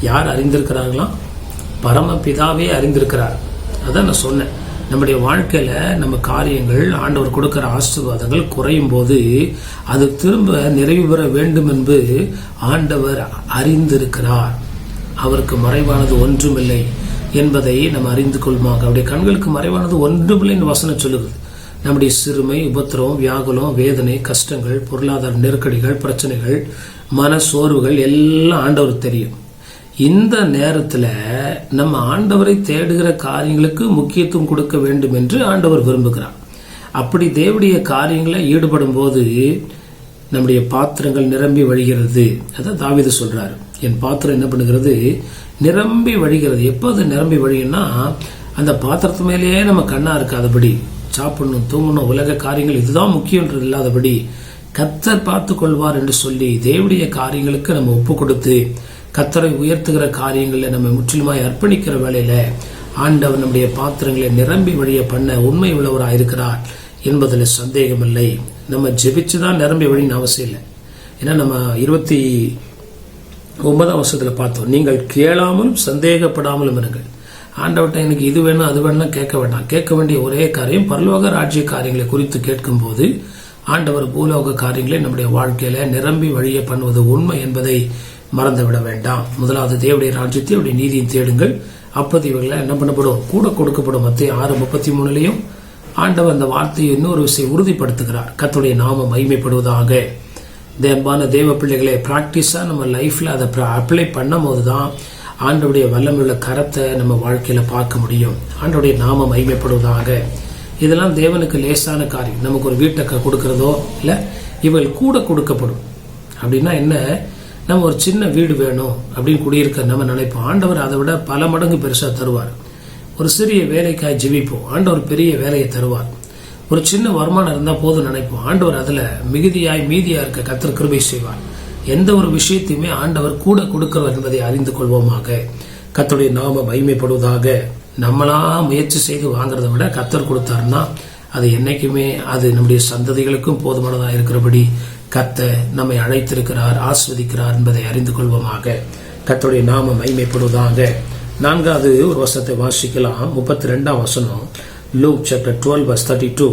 யார் அறிந்திருக்கிறார்களாம்? பரமபிதாவே அறிந்திருக்கிறார். அதான் நான் சொன்னேன், நம்முடைய வாழ்க்கையில நம்ம காரியங்கள், ஆண்டவர் கொடுக்கிற ஆசீர்வாதங்கள் குறையும் போது அது திரும்ப நிறைவு பெற வேண்டும் என்று ஆண்டவர் அறிந்திருக்கிறார். அவருக்கு மறைவானது ஒன்றுமில்லை என்பதை நம்ம அறிந்து கொள்ளுமாக. அவருடைய கண்களுக்கு மறைவானது ஒன்றுமில்லைன்னு வசனம் சொல்லுது. நம்முடைய சிறுமை, உபத்திரவம், வியாகுலம், வேதனை, கஷ்டங்கள், பொருளாதார நெருக்கடிகள், பிரச்சனைகள், மன சோர்வுகள் எல்லாம் ஆண்டவர் தெரியும். இந்த நேரத்துல நம்ம ஆண்டவரை தேடுகிற காரியங்களுக்கு முக்கியத்துவம் கொடுக்க வேண்டும் என்று ஆண்டவர் விரும்புகிறார். அப்படி தேவனுடைய காரியங்களை ஈடுபடும் போது நம்முடைய பாத்திரங்கள் நிரம்பி வழிகிறது. அதான் தாவீது சொல்றாரு, என் பாத்திரம் என்ன பண்ணுகிறது? நிரம்பி வழிகிறது. எப்போ அது நிரம்பி வழியும்னா அந்த பாத்திரத்து மேலேயே நம்ம கண்ணா இருக்காதபடி, சாப்பிடணும், தூங்கணும், உலக காரியங்கள் இதுதான் முக்கியன்றது இல்லாதபடி கர்த்தர் பார்த்து கொள்வார் என்று சொல்லி தேவனுடைய காரியங்களுக்கு நம்ம ஒப்பு கொடுத்து கர்த்தரை உயர்த்துகிற காரியங்களை நம்ம முற்றிலுமாய் அர்ப்பணிக்கிற வேளையில ஆண்டவர் நம்முடைய பாத்திரங்களை நிரம்பி வழிய பண்ண உண்மை உள்ளவராக இருக்கிறார் என்பதில் சந்தேகமில்லை. நம்ம ஜெபிச்சுதான் நிரம்பி வழின்னு அவசியம் இல்லை. ஏன்னா நம்ம 29ஆம் வசனத்துல பார்த்தோம், நீங்கள் கேளாமலும் சந்தேகப்படாமலும் இருங்கள். ஆண்டவர்கிட்ட எனக்கு இது வேணும் அது வேணும் கேட்க வேண்டாம். கேட்க வேண்டிய ஒரே காரியம் பரலோக ராஜ்ய காரியங்களை குறித்து கேட்கும் போது ஆண்டவர் பூலோக காரியங்களை நம்முடைய வாழ்க்கையில நிரம்பி வழிய பண்ணுவது உண்மை என்பதை மறந்துவிட வேண்டாம். முதலாவது தேவனுடைய ராஜ்யத்தை அவருடைய நீதியை தேடுங்கள், அப்போது இவர்களை என்ன பண்ணப்படும்? கூட கொடுக்கப்படும். மத்தேயு 6:33 ஆண்டவர் அந்த வார்த்தையை இன்னொரு விஷயம் உறுதிப்படுத்துகிறார். கர்த்தருடைய நாமம் மகிமைப்படுவதாக. தேவான தேவ பிள்ளைகளை பிராக்டிஸா நம்ம லைஃப்ல அதை அப்ளை பண்ணும் போதுதான் ஆண்டவருடைய வல்லமையுள்ள கரத்தை நம்ம வாழ்க்கையில பார்க்க முடியும். ஆண்டவருடைய நாமம் மகிமைப்படுவதாக. இதெல்லாம் தேவனுக்கு லேசான காரியம். நமக்கு ஒரு வீட்டை கொடுக்கறதோ இல்ல இவர்கள் கூட கொடுக்கப்படும். அப்படின்னா என்ன? நம்ம ஒரு சின்ன வீடு வேணும் அப்படின்னு குடியிருக்க நம்ம நினைப்போம், ஆண்டவர் அதை விட பல மடங்கு பெருசா தருவார். ஒரு சிறிய வேலைக்காய் ஜெபிப்போம், ஆண்டவர் பெரிய வேலையை தருவார். ஒரு சின்ன வருமானம் இருந்தா போதும் நினைப்போம், ஆண்டவர் அதுல மிகுதியாய் மீதியா இருக்க கர்த்தர் கிருபை செய்வார். எந்த ஒரு விஷயத்தையுமே ஆண்டவர் கூட கொடுக்கிறவர் என்பதை அறிந்து கொள்வோமாக. கர்த்தருடைய நாமம் மகிமைப்படுவதாக. நம்மளா முயற்சி செய்து வாங்குறதை விட கர்த்தர் கொடுத்தாருன்னா அது என்னைக்குமே அது நம்முடைய சந்ததிகளுக்கும் போதுமானதா இருக்கிறபடி கர்த்தர் நம்மை அழைத்திருக்கிறார், ஆஸ்வதிக்கிறார் என்பதை அறிந்து கொள்வோமாக. கர்த்தருடைய நாமம் மகிமைப்படுவதாக. 4வது ஒரு வசனத்தை வாசிக்கலாம். 32ஆம் வசனம், லூக் chapter 12 verse 32.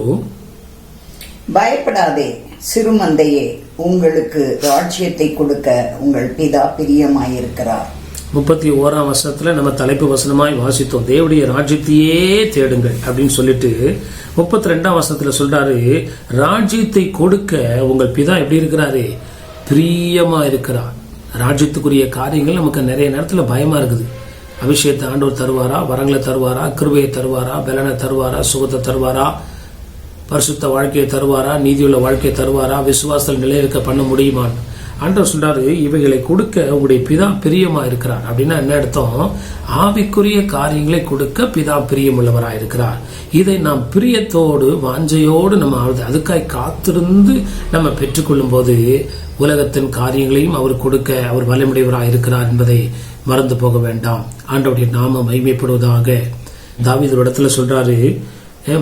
பயப்படாதே சிறுமந்தையே, உங்களுக்கு ராஜ்யத்தை கொடுக்க உங்கள் பிதா பிரியமாயிருக்கிறார். 31ஆம் வசனத்துல நம்ம தலைப்பு வசனமாய் வாசித்தோம், தேவனுடைய ராஜ்யத்தையே தேடுங்கள் அப்படின்னு சொல்லிட்டு 32ஆம் வசனத்துல சொல்றாரு, ராஜ்யத்தை கொடுக்க உங்கள் பிதா எப்படி இருக்கிறாரு? பிரியமா இருக்கிறார். ராஜ்யத்துக்குரிய காரியங்கள் நமக்கு நிறைய நேரத்துல பயமா இருக்குது. அபிஷேகத்தை ஆண்டவர் தருவாரா? வரங்களை தருவாரா? கிருபையை தருவாரா? பலனை தருவாரா? சுகத்தை தருவாரா? பரிசுத்த வாழ்க்கையை தருவாரா? நீதியுள்ள வாழ்க்கையை தருவாரா? விசுவாசத்தில் நிலைநிற்க பண்ண முடியுமா? ஆண்டவர் சொல்றாரு, இவைகளை கொடுக்க உங்களுடைய பிதா பிரியமா இருக்கிறார். அப்படின்னா என்ன அர்த்தம்? ஆவிக்குரிய காரியங்களை கொடுக்க பிதா பிரியமுள்ளவராக இருக்கிறார். இதை நாம் பிரியத்தோடு வாஞ்சையோடு நம்ம அதுக்காய் காத்திருந்து நம்ம பெற்றுக்கொள்ளும் போது உலகத்தின் காரியங்களையும் அவர் கொடுக்க அவர் வல்லமுடையவராக இருக்கிறார் என்பதை மறந்து போக வேண்டாம். ஆண்டவருடைய நாமம் மகிமைப்படுவதாக. தாவீது இடத்துல சொல்றாரு,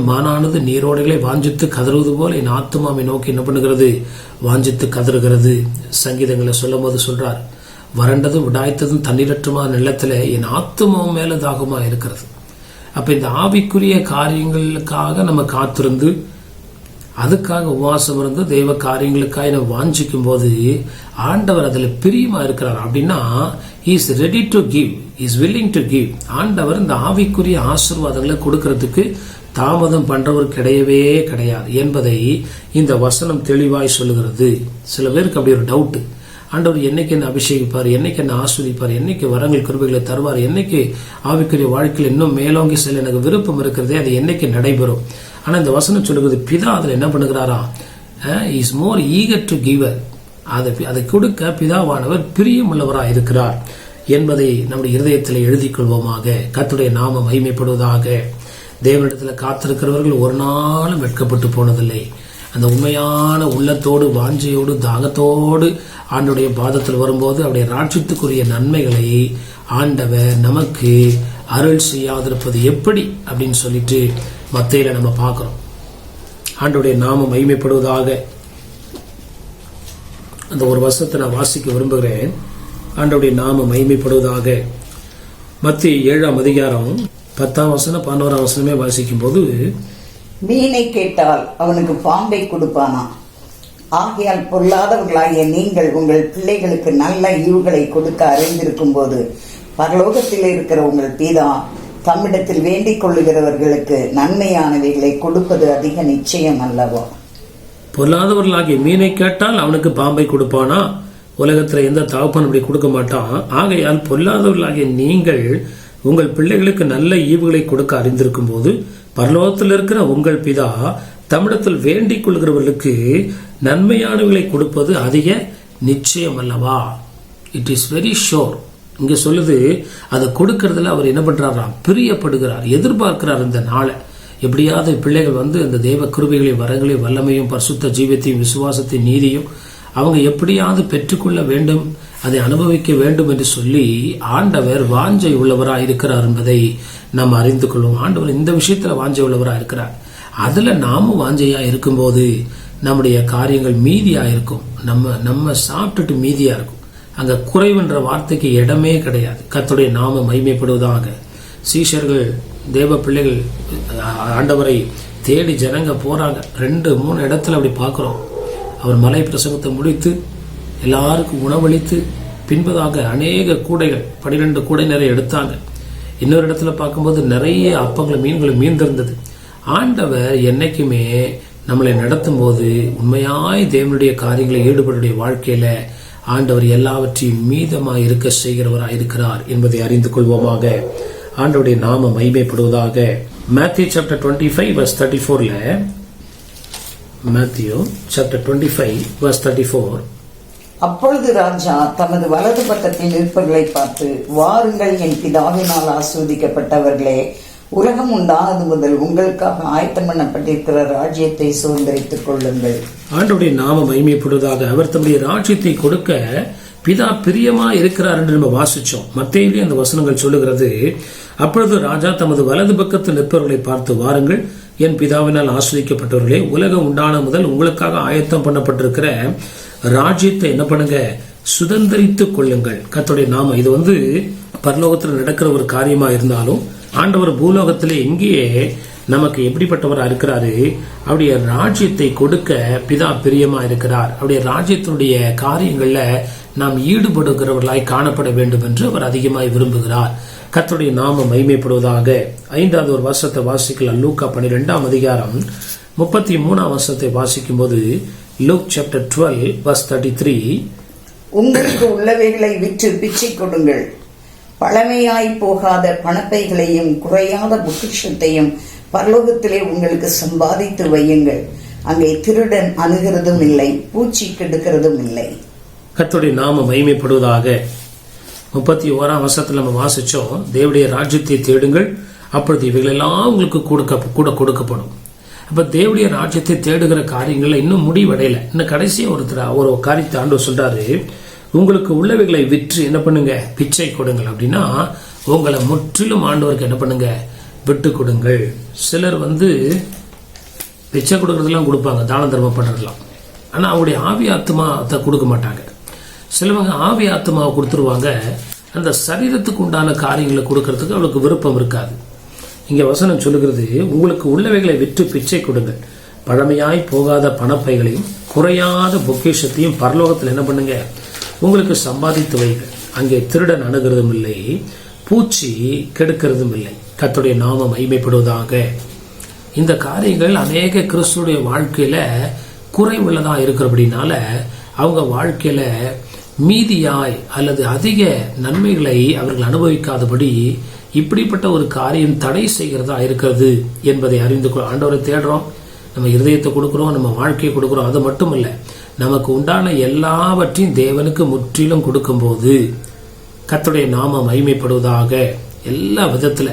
மானானது நீரோடைகளை வாஞ்சித்து கதறுவது போல என் ஆத்துமாவை நோக்கி என்ன பண்ணுகிறது? வாஞ்சித்து கதறுகிறது. சங்கீதங்களை சொல்லும் போது சொல்றார், வறண்டதும் விடாய்த்ததும் தண்ணீரற்றுமா நிலத்துல என் ஆத்துமாவும் மேல தாகமா இருக்கிறது. அப்ப இந்த ஆவிக்குரிய காரியங்களுக்காக நம்ம காத்திருந்து அதுக்காக உபவாசம் இருந்து தெய்வ காரியங்களுக்காக நம்ம வாஞ்சிக்கும் போது ஆண்டவர் அதுல பிரியமா இருக்கிறார். அப்படின்னா is ready to give, is willing to give. ஆண்டவர் இந்த ஆவிக்குரிய ஆசீர்வாதங்களை கொடுக்கறதுக்கு தாமதம் பண்றவர் கிடையவே கிடையாது என்பதை இந்த வசனம் தெளிவாய் சொல்லுகிறது. சில பேருக்கு அப்படி ஒரு டவுட், ஆண்டவர் என்னைக்கு என்ன அபிஷேகிப்பார், என்னைக்கு என்ன ஆஸ்வதிப்பார், என்னைக்கு வரங்கள் கிருபைகளை தருவார், என்னைக்கு ஆவிக்குரிய வாழ்க்கையில் இன்னும் மேலோங்கி செல்ல எனக்கு விருப்பம் இருக்கிறதே, அது என்னைக்கு நடைபெறும். ஆனா இந்த வசனம் சொல்லுகிறது பிதா அதுல என்ன பண்ணுகிறாரா, is more eager to giver. அதை கொடுக்க பிதாவானவர் பிரியமுள்ளவராக இருக்கிறார் என்பதை நம்முடைய இருதயத்தில் எழுதிக் கொள்வோமாக. கர்த்தருடைய நாமம் மகிமைப்படுவதாக. தேவனிடத்தில் காத்திருக்கிறவர்கள் ஒரு நாளும் வெட்கப்பட்டு போனதில்லை. அந்த உண்மையான உள்ளத்தோடு வாஞ்சையோடு தாகத்தோடு ஆண்டவருடைய பாதத்தில் வரும்போது அவருடைய ராஜ்யத்துக்குரிய நன்மைகளை ஆண்டவர் நமக்கு அருள் செய்யாதிருப்பது எப்படி அப்படின்னு சொல்லிட்டு மத்தேயில நம்ம பார்க்கிறோம். ஆண்டவருடைய நாமம் மகிமைப்படுவதாக. அந்த ஒரு வசனத்தை நான் வாசிக்க விரும்புகிறேன். ஆண்டவருடைய நாமம் மகிமைப்படுவதாக. மத்தேயு 7ஆம் அதிகாரம் 10ஆம் வசனம் 11ஆம் வசனமே வாசிக்கும் போது, மீனை கேட்டால் அவனுக்கு பாம்பை கொடுப்பானா? ஆகையால் பொல்லாதவர்களாகிய நீங்கள் உங்கள் பிள்ளைகளுக்கு நல்ல ஈவுகளை கொடுக்க அறிந்திருக்கும் போது பரலோகத்தில் இருக்கிற உங்கள் பிதா தம்மிடத்தில் வேண்டிக் கொள்ளுகிறவர்களுக்கு நன்மையானவைகளை கொடுப்பது அதிக நிச்சயம் அல்லவா? பொல்லாதவர்களாகிய மீனை கேட்டால் அவனுக்கு பாம்பை கொடுப்பானா? உலகத்துல எந்த தகப்பன் அப்படி கொடுக்க மாட்டான். ஆகையால் பொல்லாதவர்களாகிய நீங்கள் உங்கள் பிள்ளைகளுக்கு நல்ல ஈவுகளை கொடுக்க அறிந்திருக்கும் போது பரலோகத்தில் இருக்கிற உங்கள் பிதா தம்மிடத்தில் வேண்டிக் கொள்கிறவர்களுக்கு நன்மையானவர்களை கொடுப்பது அதிக நிச்சயம் அல்லவா? It is very sure. இங்க சொல்லுது, அதை கொடுக்கறதுல அவர் என்ன பண்றாராம், பிரியப்படுகிறார், எதிர்பார்க்கிறார். இந்த நாளை எப்படியாவது பிள்ளைகள் அந்த தேவ கிருபைகளையும் வரங்களையும் வல்லமையும் பரிசுத்த ஜீவத்தையும் விசுவாசத்தையும் நீதியும் அவங்க எப்படியாவது பெற்றுக்கொள்ள வேண்டும், அதை அனுபவிக்க வேண்டும் என்று சொல்லி ஆண்டவர் வாஞ்சை உள்ளவராக இருக்கிறார் என்பதை நாம் அறிந்து கொள்வோம். ஆண்டவர் இந்த விஷயத்துல வாஞ்சை உள்ளவராக இருக்கிறார். அதுல நாமும் வாஞ்சையா இருக்கும்போது நம்முடைய காரியங்கள் மீதியா இருக்கும். நம்ம சாப்பிட்டுட்டு மீதியா இருக்கும். அங்க குறைவுன்ற வார்த்தைக்கு இடமே கிடையாது. கர்த்தருடைய நாமம் மகிமைப்படுவதாக. சீஷர்கள் தேவ பிள்ளைகள் ஆண்டவரை தேடி ஜனங்க போறாங்க. 2-3 இடத்துல அப்படி பார்க்கிறோம். அவர் மலை பிரசங்கத்தை முடித்து எல்லாருக்கும் உணவளித்து பின்பதாக அநேக கூடைகள் 12 கூடை நிறைய எடுத்தாங்க. இன்னொரு இடத்துல பார்க்கும்போது நிறைய அப்பங்களும் மீன்களும் மீந்திருந்தது. ஆண்டவர் என்னைக்குமே நம்மளை நடத்தும் போது உண்மையாய் தேவனுடைய காரியங்களை ஈடுபடுடைய வாழ்க்கையில ஆண்டவர் எல்லாவற்றையும் மீதமாய் இருக்க செய்கிறவராய் இருக்கிறார் என்பதை அறிந்து கொள்வோமாக. ஆண்டவருடைய நாமம் மகிமைப்படுவதாக. Matthew chapter 25 verse 34ல Matthew chapter 25 verse 34, அப்பொழுது ராஜா தமது வலது பக்கத்தில் நிற்பவர்களை பார்த்து, வாருங்கள் என் பிதாவினால் ஆஸ்வதிக்கப்பட்டவர்களே, உலகம் உண்டானது முதல் உங்களுக்காக ஆயத்தம் பண்ணப்பட்டிருக்கிற ராஜ்யத்தை சுதந்திரித்துக் கொள்ளுங்கள். ஆண்டவருடைய நாமம் மகிமைப்படுவதாக. அவர் தம்முடைய ராஜ்யத்தை கொடுக்க பிதா பிரியமா இருக்கிறார் என்று நம்ம வாசிச்சோம். மத்தேயுவிலே அந்த வசனங்கள் சொல்லுகிறது, அப்பொழுது ராஜா தமது வலது பக்கத்தில் நிற்பவர்களை பார்த்து, வாருங்கள் என் பிதாவினால் ஆஸ்வதிக்கப்பட்டவர்களே, உலகம் உண்டான முதல் உங்களுக்காக ஆயத்தம் பண்ணப்பட்டிருக்கிற ராஜ்யத்தை என்ன பண்ணுங்க, சுதந்திரித்துக் கொள்ளுங்கள். கர்த்தருடைய நாமம். இது பரலோகத்தில் நடக்கிற ஒரு காரியமா இருந்தாலும் ஆண்டவர் பூலோகத்திலே எங்கேயே நமக்கு எப்படிப்பட்டவரா இருக்கிறாரு, அவருடைய ராஜ்யத்தை கொடுக்க பிதா பிரியமா இருக்கிறார். அவருடைய ராஜ்யத்தினுடைய காரியங்கள்ல நாம் ஈடுபடுகிறவர்களாய் காணப்பட வேண்டும் என்று அவர் அதிகமாய் விரும்புகிறார். கர்த்தருடைய நாமம் மகிமைப்படுவதாக. 5வது ஒரு வசனத்தை வாசிக்கலாம். லூக்கா 12ஆம் அதிகாரம் 33ஆம் வசனத்தை வாசிக்கும் போது, Luke chapter 12 verse 33, உங்களுக்கு உள்ளவைகளை விற்று பிச்சை கொடுங்கள், பழமையாய் போகாத பணப்பைகளையும் குறையாத பொக்கிஷத்தையும் பரலோகத்திலே உங்களுக்கு சம்பாதித்து வையுங்கள், அங்கே திருடன் அணுகிறதும் இல்லை, பூச்சி கெடுக்கிறதும் இல்லை. கர்த்தருடைய நாமம் மகிமைப்படுவதாக. 31ஆம் வசனத்தில் நம்ம வாசிச்சோம், தேவனுடைய ராஜ்யத்தை தேடுங்கள், அப்பொழுது இவைகளெல்லாம் உங்களுக்கு கொடுக்கப்படும். அப்ப தேவனுடைய ராஜ்யத்தை தேடுகிற காரியங்கள்ல இன்னும் முடிவடையல. இன்னும் கடைசியா ஒரு காரியத்தை ஆண்டவர் சொல்றாரு, உங்களுக்கு உள்ளவைகளை விற்று என்ன பண்ணுங்க, பிச்சை கொடுங்கள். அப்படின்னா உங்களை முற்றிலும் ஆண்டவருக்கு என்ன பண்ணுங்க, விட்டு கொடுங்கள். சிலர் பிச்சை கொடுக்கறதெல்லாம் கொடுப்பாங்க, தான தர்மம் பண்றதெல்லாம். ஆனா அவங்களுடைய ஆவி ஆத்மாவை கொடுக்க மாட்டாங்க. சிலவங்க ஆவி ஆத்மாவை கொடுத்துருவாங்க, அந்த சரீரத்துக்கு உண்டான காரியங்களை கொடுக்கறதுக்கு அவளுக்கு விருப்பம் இருக்காது. இங்க வசனம் சொல்லுகிறது, உங்களுக்கு உள்ளவைகளை விற்று பிச்சை கொடுங்கள், பழமையாய் போகாத பணப்பைகளையும் குறையாத பொக்கிஷத்தையும் பரலோகத்தில் என்ன பண்ணுங்க, உங்களுக்கு சம்பாதித்து வைங்க. அங்கே திருடன் அணுகிறதும் இல்லை, பூச்சி கெடுக்கிறதும் இல்லை. கர்த்தருடைய நாமம் மகிமைப்படுவதாக. இந்த காரியங்கள் அநேக கிறிஸ்துடைய வாழ்க்கையில குறைவுள்ளதா இருக்கிறபடினால அவங்க வாழ்க்கையில மீதியாய் அல்லது அதிக நன்மைகளை அவர்கள் அனுபவிக்காதபடி இப்படிப்பட்ட ஒரு காரியம் தடை செய்கிறதா இருக்கிறது என்பதை அறிந்து ஆண்டவரை தேடுறோம். நம்ம இருதயத்தை கொடுக்கிறோம், நம்ம வாழ்க்கையை கொடுக்கிறோம். அது மட்டும் இல்ல, நமக்கு உண்டான எல்லாவற்றையும் தேவனுக்கு முற்றிலும் கொடுக்கும் போது கர்த்தருடைய நாமம் மகிமைப்படுவதாக. எல்லா விதத்துல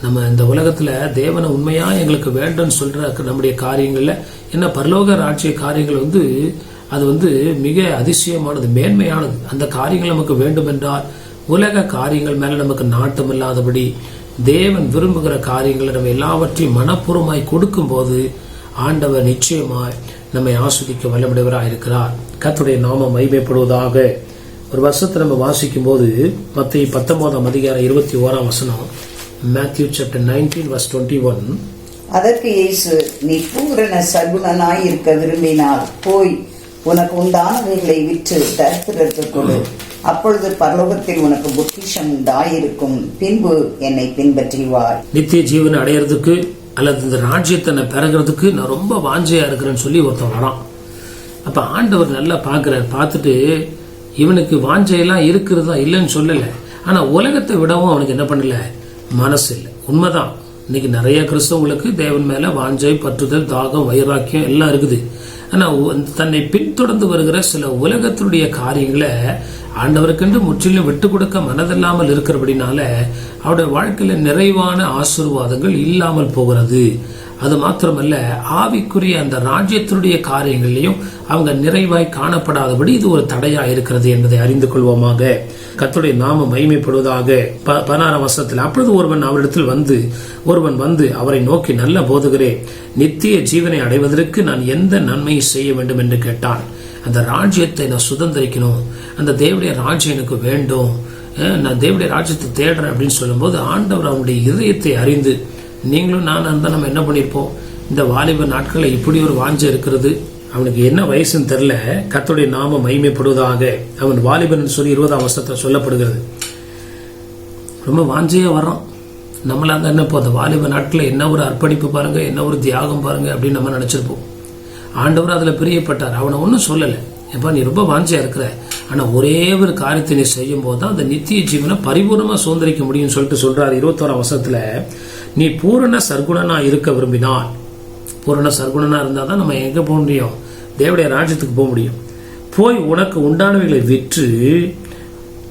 நம்ம இந்த உலகத்துல தேவனை உண்மையா எங்களுக்கு வேண்டும் சொல்ற நம்முடைய காரியங்கள்ல என்ன பரலோக ராஜ்ய காரியங்கள் அது மிக அதிசயமானது, மேன்மையானது. அந்த காரியங்கள் நமக்கு வேண்டும் என்றால் உலக காரியங்கள் மேல நமக்கு நாட்டம் இல்லாதபடி தேவன் விரும்புகிற காரியங்களை நம்ம எல்லாவற்றையும் மனப்பூர்வமாய் கொடுக்கும் போது ஆண்டவர் நிச்சயமாய் நம்மை ஆஸ்வதிக்க வல்லமுடையவராக இருக்கிறார். கர்த்தருடைய நாமம் மகிமைப்படுவதாக. ஒரு வருஷத்தை நம்ம வாசிக்கும் போது மத்தேயு 19 அதிகாரம் 21 வசனம், Matthew chapter 19 verse 21. அதற்கு இயேசு, நீ பூரண சர்க்குணனாய் இருக்க விரும்பினால் போய் உனக்கு உண்டானவைகளை விற்று தரித்திரருக்கு கொடு, அப்பொழுது பரலோகத்தில் உனக்கு பொக்கிஷம் உண்டாயிருக்கும், பின்பு என்னை பின்பற்றி வாய். நித்திய ஜீவனை அடையிறதுக்கு அல்லது இந்த ராஜ்யத்தை பெறகிறதுக்கு நான் ரொம்ப வாஞ்சையா இருக்கிறேன்னு சொல்லி ஒருத்தன் வரான். அப்ப ஆண்டவர் நல்லா பாக்குறார். பார்த்துட்டு இவனுக்கு வாஞ்சையெல்லாம் இருக்கிறதா இல்லைன்னு சொல்லல, ஆனா உலகத்தை விடவும் அவனுக்கு என்ன பண்ணல, மனசு இல்லை. உண்மைதான், இன்னைக்கு நிறைய கிறிஸ்தவங்களுக்கு தேவன் மேல வாஞ்சை, பற்றுதல், தாகம், வைராக்கியம் எல்லாம் இருக்குது. ஆனா தன்னை பின்தொடர்ந்து வருகிற சில உலகத்தினுடைய காரியங்களை ஆண்டவருக்கென்று முற்றிலும் விட்டு கொடுக்க மனதில்லாமல் இருக்கிறபடினால அவருடைய வாழ்க்கையில நிறைவான ஆசீர்வாதங்கள் இல்லாமல் போகிறது. அது மாத்திரமல்ல, ஆவிக்குரிய அந்த ராஜ்யத்தினுடைய காரியங்களையும் அவங்க நிறைவாய் காணப்படாதபடி இது ஒரு தடையா இருக்கிறது என்பதை அறிந்து கொள்வோமாக. கர்த்தருடைய நாமம் மகிமைப்படுவதாக. 16 வசனத்தில், அப்பொழுது ஒருவன் வந்து அவரை நோக்கி, நல்ல போதகரே, நித்திய ஜீவனை அடைவதற்கு நான் எந்த நன்மையை செய்ய வேண்டும் என்று கேட்டான். அந்த ராஜ்யத்தை நான் சுதந்திரிக்கணும், அந்த தேவனுடைய ராஜ்யம் எனக்கு வேண்டும், நான் தேவனுடைய ராஜ்யத்தை தேடுறேன் அப்படின்னு சொல்லும் போது ஆண்டவர் அவனுடைய இதயத்தை அறிந்து, நீங்களும் நான் இருந்தா நம்ம என்ன பண்ணிருப்போம், இந்த வாலிப நாட்களை இப்படி ஒரு வாஞ்சை இருக்கிறது. அவனுக்கு என்ன வயசுன்னு தெரியல. கர்த்தருடைய நாமம் மகிமைப்படுவதாக. அவன் வாலிபன் சொல்லி 20ஆம் வசனத்துல சொல்லப்படுகிறது. ரொம்ப வாஞ்சையா வர்றான். நம்மளா தான் என்ன அந்த வாலிப நாட்களை என்ன ஒரு அர்ப்பணிப்பு பாருங்க, என்ன ஒரு தியாகம் பாருங்க அப்படின்னு நம்ம நினைச்சிருப்போம். ஆண்டவர் அதுல பிரியப்பட்டார். அவனை ஒன்னும் சொல்லல, எப்ப நீ ரொம்ப வாஞ்சையா இருக்கிற, ஆனா ஒரே ஒரு காரியத்தை நீ செய்யும் போதுதான் அந்த நித்திய ஜீவனை பரிபூர்ணமா சுதந்திரிக்க முடியும் சொல்லிட்டு சொல்றாரு. 21ஆம் வசனத்துல, நீ பூரண சர்க்குணனா இருக்க விரும்பினால், பூரண சர்க்குணனா இருந்தாதான் நம்ம எங்க போக முடியும், தேவனுடைய ராஜ்யத்துக்கு போக முடியும். போய் உனக்கு உண்டானவைகளை விற்று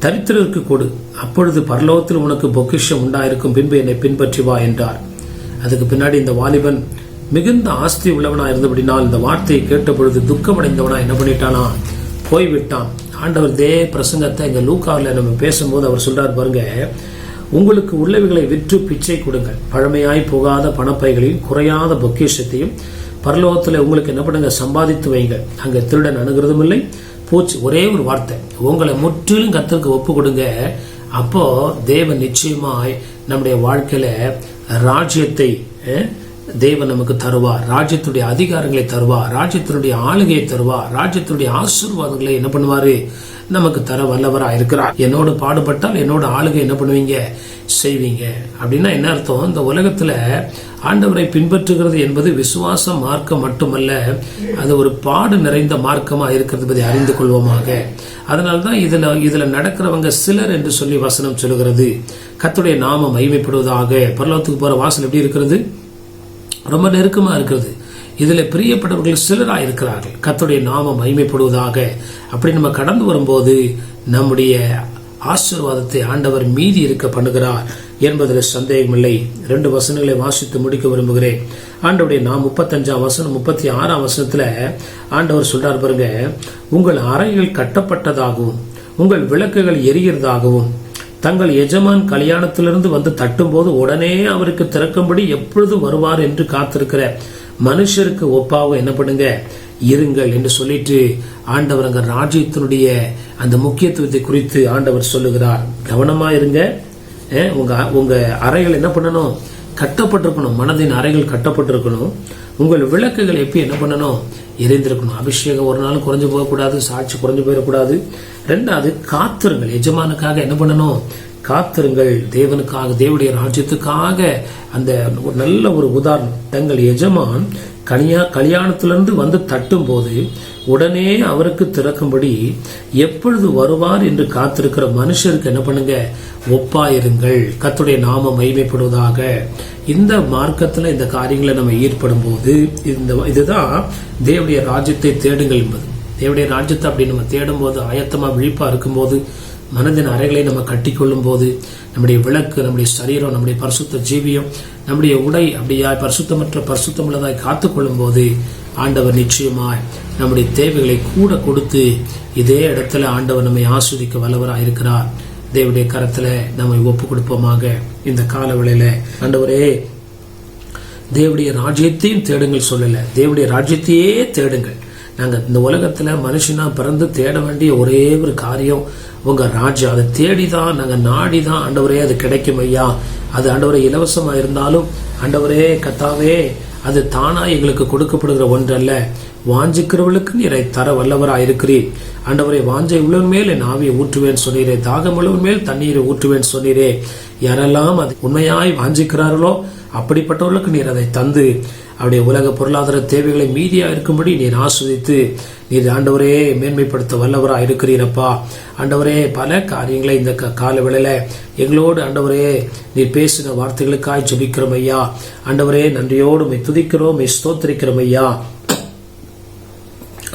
தரித்திரருக்கு கொடு, அப்பொழுது பரலோகத்தில் உனக்கு பொக்கிஷம் உண்டாயிருக்கும், பின்பு என்னை பின்பற்றி வா என்றார். அதுக்கு பின்னாடி இந்த வாலிபன் மிகுந்த ஆஸ்தி உள்ளவனா இருந்தபடினால் இந்த வார்த்தையை கேட்ட பொழுது துக்கமடைந்தவனா என்ன பண்ணிட்டானா, போய்விட்டான். ஆண்டவர் தே பிரசங்கத்தை எங்க லூக்காவில் நம்ம பேசும்போது அவர் சொல்றாரு பாருங்க, உங்களுக்கு உள்ளவைகளை விற்று பிச்சை கொடுங்கள், பழமையாய் போகாத பணப்பைகளையும் குறையாத பொக்கிஷத்தையும் பரலோகத்தில் உங்களுக்கு என்ன பண்ணுங்க, சம்பாதித்து வைங்க, அங்க திருடன் அணுகிறதும் இல்லை, பூச்சி. ஒரே ஒரு வார்த்தை, உங்களை முற்றிலும் கர்த்தருக்கு ஒப்பு கொடுங்க. அப்போ தேவன் நிச்சயமாய் நம்முடைய வாழ்க்கையில ராஜ்யத்தை தேவன் நமக்கு தருவார், ராஜ்யத்துடைய அதிகாரங்களை தருவார், ராஜ்யத்தினுடைய ஆளுகையை தருவார், ராஜ்யத்தினுடைய ஆசீர்வாதங்களை என்ன பண்ணுவாரு, நமக்கு தர வல்லவரா இருக்கிறார். என்னோட பாடுபட்டால் என்னோட ஆளுகை என்ன பண்ணுவீங்க, செய்வீங்க. அப்படின்னா என்ன அர்த்தம், இந்த உலகத்துல ஆண்டவரை பின்பற்றுகிறது என்பது விசுவாச மார்க்கம் மட்டுமல்ல, அது ஒரு பாடு நிறைந்த மார்க்கமா இருக்கிறது என்பதை அறிந்து கொள்வோமாக. அதனால்தான் இதுல நடக்கிறவங்க சிலர் என்று சொல்லி வசனம் சொல்லுகிறது. கர்த்தருடைய நாமம் மகிமைப்படுவதாக. பரலோகத்துக்கு போற வாசல் எப்படி இருக்கிறது, ரொம்ப நெருக்கமா இருக்கிறது. இதுல பிரியப்பட்டவர்கள் சிலராக இருக்கிறார்கள். கர்த்தருடைய நாமம் மகிமைப்படுவதாக. அப்படி நம்ம கடந்து வரும்போது நம்முடைய ஆசீர்வாதத்தை ஆண்டவர் மீதி இருக்க பண்ணுகிறார் என்பதில் சந்தேகமில்லை. 2 வசனங்களை வாசித்து முடிக்க விரும்புகிறேன். ஆண்டவருடைய நாம் 35ஆம் வசனம் 36ஆம் வசனத்துல ஆண்டவர் சொல்றார் பாருங்க, உங்கள் அறைகள் கட்டப்பட்டதாகவும் உங்கள் விளக்குகள் எரிகிறதாகவும் தங்கள் எஜமான் கல்யாணத்திலிருந்து வந்து தட்டும் போது உடனே அவருக்கு திறக்கும்படி எப்பொழுது வருவார் என்று காத்திருக்கிற மனுஷருக்கு ஒப்பாக என்ன பண்ணுங்க, இருங்கள் என்று சொல்லிட்டு ஆண்டவர் அங்க ராஜ்யத்தினுடைய அந்த முக்கியத்துவத்தை குறித்து ஆண்டவர் சொல்லுகிறார். கவனமா இருங்க. உங்க அறைகள் என்ன பண்ணணும், கட்டப்பட்டிருக்கணும், மனதின் அறைகள் கட்டப்பட்டிருக்கணும். உங்கள் விளக்குகள் எப்போ என்ன பண்ணணும்? எரிந்திருக்கணும். அபிஷேகம் ஒரு நாள் குறைஞ்சு போகக்கூடாது, சாட்சி குறைஞ்சு போயிடக்கூடாது. ரெண்டாவது, காத்திருங்கள். எஜமானுக்காக என்ன பண்ணணும்? காத்திருங்கள். தேவனுக்காக, தேவனுடைய ராஜ்யத்துக்காக. அந்த ஒரு நல்ல ஒரு உதாரணம், தங்கள் எஜமான் கல்யாணத்திலிருந்து வந்து தட்டும் போது உடனே அவருக்கு திறக்கும்படி எப்பொழுது வருவார் என்று காத்திருக்கிற மனுஷருக்கு என்ன பண்ணுங்க? ஒப்பாயிருங்கள். கர்த்தருடைய நாமம் மகிமைப்படுவதாக. இந்த மார்க்கத்துல இந்த காரியங்களை நம்ம ஈடுபடும் போது இதுதான் தேவனுடைய ராஜ்யத்தை தேடுங்கள் என்பது. தேவனுடைய ராஜ்யத்தை அப்படி நம்ம தேடும் போது, ஆயத்தமா விழிப்பா இருக்கும்போது, மனதின் அறைகளை நம்ம கட்டிக்கொள்ளும் போது, நம்முடைய விளக்கு, நம்முடைய சரீரம், நம்முடைய பரிசுத்த ஜீவியம், நம்முடைய உடை அப்படியா பரிசுத்தமற்ற பரிசுத்தமுள்ளதாய் காத்துக்கொள்ளும் போது ஆண்டவர் நிச்சயமாய் நம்முடைய தேவைகளை கூட கொடுத்து இதே இடத்துல ஆண்டவர் நம்மை ஆஸ்வதிக்க வல்லவராக இருக்கிறார். தேவனுடைய கரத்துல நம்மை ஒப்பு கொடுப்போமாக. இந்த கால வேளையில ஆண்டவரே, தேவனுடைய ராஜ்யத்தையும் தேடுங்கள் சொல்லல, தேவனுடைய ராஜ்யத்தையே தேடுங்கள். நாங்க இந்த உலகத்துல மனுஷனா பிறந்து தேட வேண்டிய ஒரே ஒரு காரியம் உங்க ராஜ்யம். அதை தேடிதான், நாங்க நாடிதான் ஆண்டவரே அது கிடைக்கும் ஐயா. அது ஆண்டவரே இலவசமா இருந்தாலும் ஆண்டவரே கர்த்தாவே, அது தானா எங்களுக்கு கொடுக்கப்படுகிற ஒன்றல்ல. வாஞ்சிக்கிறவர்களுக்கு நீரை தர வல்லவராக இருக்கிறீர் ஆண்டவரே. வாஞ்சை உள்ளவன் மேல் என் ஆவியை ஊற்றுவேன் சொன்னீரே, தாகம் உள்ளவன் மேல் தண்ணீரை ஊற்றுவேன் சொன்னீரே. யாரெல்லாம் அது உண்மையாய் வாஞ்சிக்கிறார்களோ அப்படிப்பட்டவர்களுக்கு நீர் அதை தந்து அவருடைய உலக பொருளாதார தேவைகளை மீதியா இருக்கும்படி நீர் ஆஸ்வதித்து நீர் ஆண்டவரே மேன்மைப்படுத்த வல்லவராக இருக்கிறீரப்பா. ஆண்டவரே, பல காரியங்களை இந்த கால வேளையில எங்களோடு ஆண்டவரே நீர் பேசின வார்த்தைகளுக்காய் ஜெபிக்கிறோம் ஐயா. ஆண்டவரே, நன்றியோடு துதிக்கிறோம், ஸ்தோத்திரிக்கிறோம் ஐயா.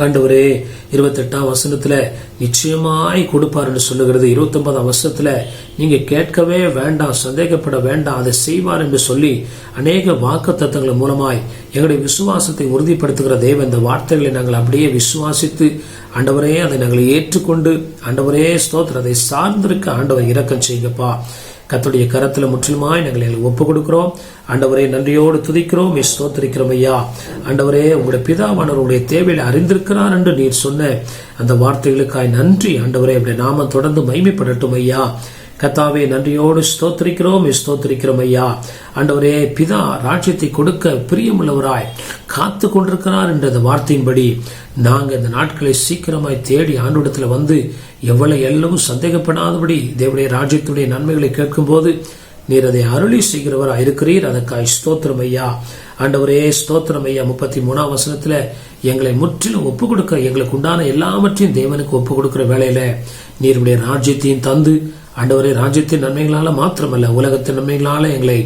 ஆண்டவரே, 28ஆம் வசனத்துல நிச்சயமாய் கொடுப்பார் என்று சொல்லுகிறது. 29ஆம் வசனத்துல நீங்க கேட்கவே வேண்டாம், சந்தேகப்பட வேண்டாம், அதை செய்வார் என்று சொல்லி அநேக வாக்குத்தத்தங்கள் மூலமாய் எங்களுடைய விசுவாசத்தை உறுதிப்படுத்துகிற தேவன் இந்த வார்த்தைகளை நாங்கள் அப்படியே விசுவாசித்து ஆண்டவரே அதை நாங்கள் ஏற்றுக்கொண்டு ஆண்டவரே ஸ்தோத்திரம், அதை சார்ந்திருக்க ஆண்டவர் இரக்கம் செய்யுங்கப்பா. கர்த்தருடைய கரத்துல முற்றிலுமாய் நாங்கள் ஒப்பு கொடுக்கிறோம். ஆண்டவரே, நன்றியோடு துதிக்கிறோம், ஸ்தோத்திரிக்கிறோம் ஐயா. ஆண்டவரே, உங்களுடைய பிதாவானவருடைய தேவையை அறிந்திருக்கிறார் என்று நீர் சொன்ன அந்த வார்த்தைகளுக்காய் நன்றி ஆண்டவரே. அப்படி நாம தொடர்ந்து மகிமைப்படட்டும் ஐயா. கர்த்தாவே, நன்றியோடு ஸ்தோத்திரிக்கிறோம் ஐயா. ஆண்டவரே, பிதா ராஜ்யத்தை கொடுக்க பிரியமுள்ளவராய் காத்து கொண்டிருக்கிறார் என்ற வார்த்தையின்படி நாங்க இந்த நாட்களை சீக்கிரமாய் தேடி ஆண்டவரிடத்துல வந்து எவ்வளவு எல்லவும் சந்தேகப்படாதபடி தேவனுடைய ராஜ்யத்துடைய நன்மைகளை கேட்கும் போது நீர் அதை அருளி செய்கிறவராய் இருக்கிறீர். அதற்காய் ஸ்தோத்திரம் ஐயா. ஆண்டவரே, ஸ்தோத்திரம் ஐயா. 33ஆம் வசனத்துல எங்களை முற்றிலும் ஒப்பு கொடுக்க, எங்களுக்கு உண்டான எல்லாவற்றையும் தேவனுக்கு ஒப்பு கொடுக்கிற வேளையில நீருடைய ராஜ்யத்தையும் தந்து ஆண்டவரே, ராஜ்யத்தின் நன்மைகளால மாத்திரமல்ல உலகத்தின் நன்மைகளால எங்களை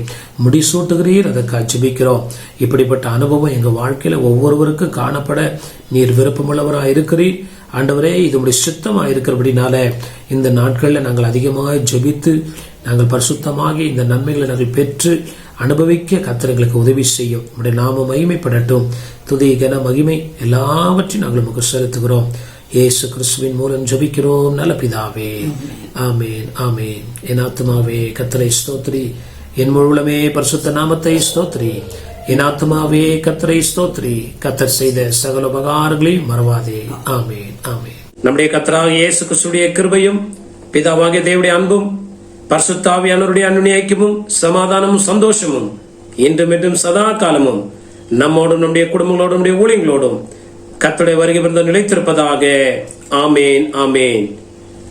முடிசூட்டுகிறீர். அதற்காக ஜெபிக்கிறோம். இப்படிப்பட்ட அனுபவம் எங்க வாழ்க்கையில ஒவ்வொருவருக்கும் காணப்பட நீர் விருப்பமுள்ளவராக இருக்கிறீர். ஆண்டவரே, இது உடைய சித்தமா இருக்கிறபடினால இந்த நாட்கள்ல நாங்கள் அதிகமாக ஜெபித்து நாங்கள் பரிசுத்தமாகி இந்த நன்மைகளை நாங்கள் பெற்று அனுபவிக்க கர்த்தர் எங்களுக்கு உதவி செய்யும். நம்முடைய நாம மகிமைப்படட்டும். துதி, கன, மகிமை எல்லாவற்றையும் நாங்கள் நமக்கு செலுத்துகிறோம். இயேசு கிறிஸ்துவின் மூலம் ஜெபிக்கிறோம் நல்ல பிதாவே. ஆமேன், ஆமேன். என் ஆத்துமாவே கர்த்தரை ஸ்தோத்திரி, என் முழுவதுமே பரிசுத்த நாமத்தை ஸ்தோத்திரி. என் ஆத்துமாவே கர்த்தரை ஸ்தோத்திரி, கர்த்தர் செய்த சகல உபகாரங்களையும் மறவாதே. ஆமேன், ஆமேன். நம்முடைய கர்த்தராகிய இயேசு கிறிஸ்துவின் கிருபையும் பிதாவாகிய தேவனுடைய அன்பும் பரிசுத்த ஆவியானவருடைய அன்பின் ஐக்கியமும் சமாதானமும் சந்தோஷமும் இன்றும் என்றும் சதா காலமும் நம்மோடும் நம்முடைய குடும்பங்களோடும் நம்முடைய ஊழியங்களோடும் கர்த்தருடைய வருகை வந்து நிலைத்திருப்பதாக. ஆமேன், ஆமேன்.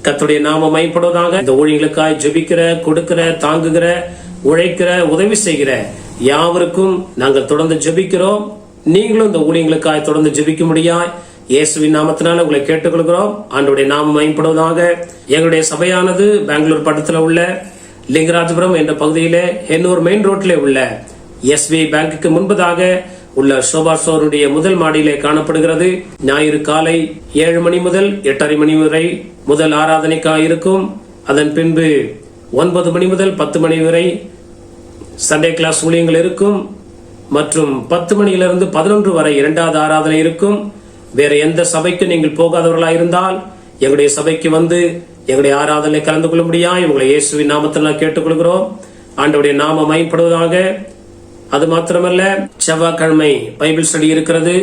கர்த்தருடைய நாமம் மகிமைப்படுவதாக. இந்த ஊழியங்களுக்காய் ஜெபிக்கிற, கொடுக்கிற, தாங்குகிற, உழைக்கிற, உதவி செய்கிற யாவருக்கும் நாங்கள் தொடர்ந்து ஜெபிக்கிறோம். நீங்களும் இந்த ஊழியங்களுக்காய் தொடர்ந்து ஜெபிக்க முடியாய் இயேசுவின் நாமத்தினால உங்களை கேட்டுக்கொள்கிறோம். ஆண்டவருடைய நாமம் மகிமைப்படுவதாக. எங்களுடைய சபையானது பெங்களூர் பட்டத்துல உள்ள லிங்கராஜபுரம் என்ற பகுதியிலே எண்ணூர் மெயின் ரோட்ல உள்ள SBI பேங்குக்கு முன்பதாக உள்ள சோபா ஸ்டோருடைய முதல் மாடியிலே காணப்படுகிறது. ஞாயிறு காலை 7 மணி முதல் 8:30 மணி வரை முதல் ஆராதனைக்காக இருக்கும். அதன் பின்பு 9 மணி முதல் 10 மணி வரை சண்டே கிளாஸ் ஊழியங்கள் இருக்கும். மற்றும் 10 மணியிலிருந்து 11 வரை 2வது ஆராதனை இருக்கும். வேற எந்த சபைக்கு நீங்கள் போகாதவர்களாக இருந்தால் எங்களுடைய சபைக்கு வந்து எங்களுடைய ஆராதனை கலந்து கொள்ள முடியாது. உங்களை இயேசுவின் நாமத்தில் கேட்டுக்கொள்கிறோம். ஆண்டவருடைய நாமம் மகிமைப்படுவதாக. அது மாத்திரமல்ல, செவ்வாய்க்கிழமை பைபிள் ஸ்டடி இருக்கிறது.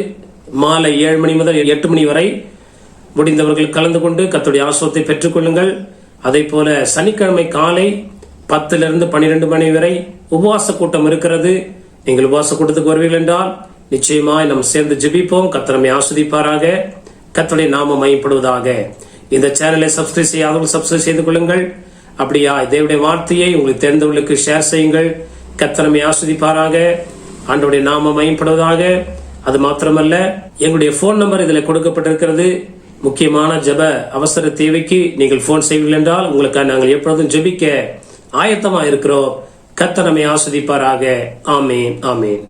மாலை 7 மணி முதல் 8 மணி வரை முடிந்தவர்கள் கலந்து கொண்டு கர்த்தருடைய ஆசீர்வாதத்தை பெற்றுக் கொள்ளுங்கள். அதே போல சனிக்கிழமை காலை 10 to 12 மணி வரை உபவாச கூட்டம் இருக்கிறது. நீங்கள் உபவாச கூட்டத்துக்கு வருவீர்கள் என்றால் நிச்சயமாய் நம்ம சேர்ந்து ஜெபிப்போம். கர்த்தர் நம்மை ஆசீர்வதிப்பாராக. கர்த்தருடைய நாமம் மகிமைப்படுவதாக. இந்த சேனலை சப்ஸ்கிரைப் செய்யாதவர்கள் சப்ஸ்கிரைப் செய்து கொள்ளுங்கள். அப்படியா தேவனுடைய வார்த்தையை உங்களுக்கு தெரிந்தவர்களுக்கு ஷேர் செய்யுங்கள். கர்த்தர் நம்மை ஆசீர்வதிப்பாராக. ஆண்டவருடைய நாமம் மகிமைப்படுவதாக. அது மாத்திரமல்ல, எங்களுடைய போன் நம்பர் இதில் கொடுக்கப்பட்டிருக்கிறது. முக்கியமான ஜெப அவசர தேவைக்கு நீங்கள் போன் செய்வீர்கள் என்றால் உங்களுக்கு நாங்கள் எப்பொழுதும் ஜெபிக்க ஆயத்தமா இருக்கிறோம். கர்த்தர் நம்மை ஆசீர்வதிப்பாராக. ஆமென், ஆமென்.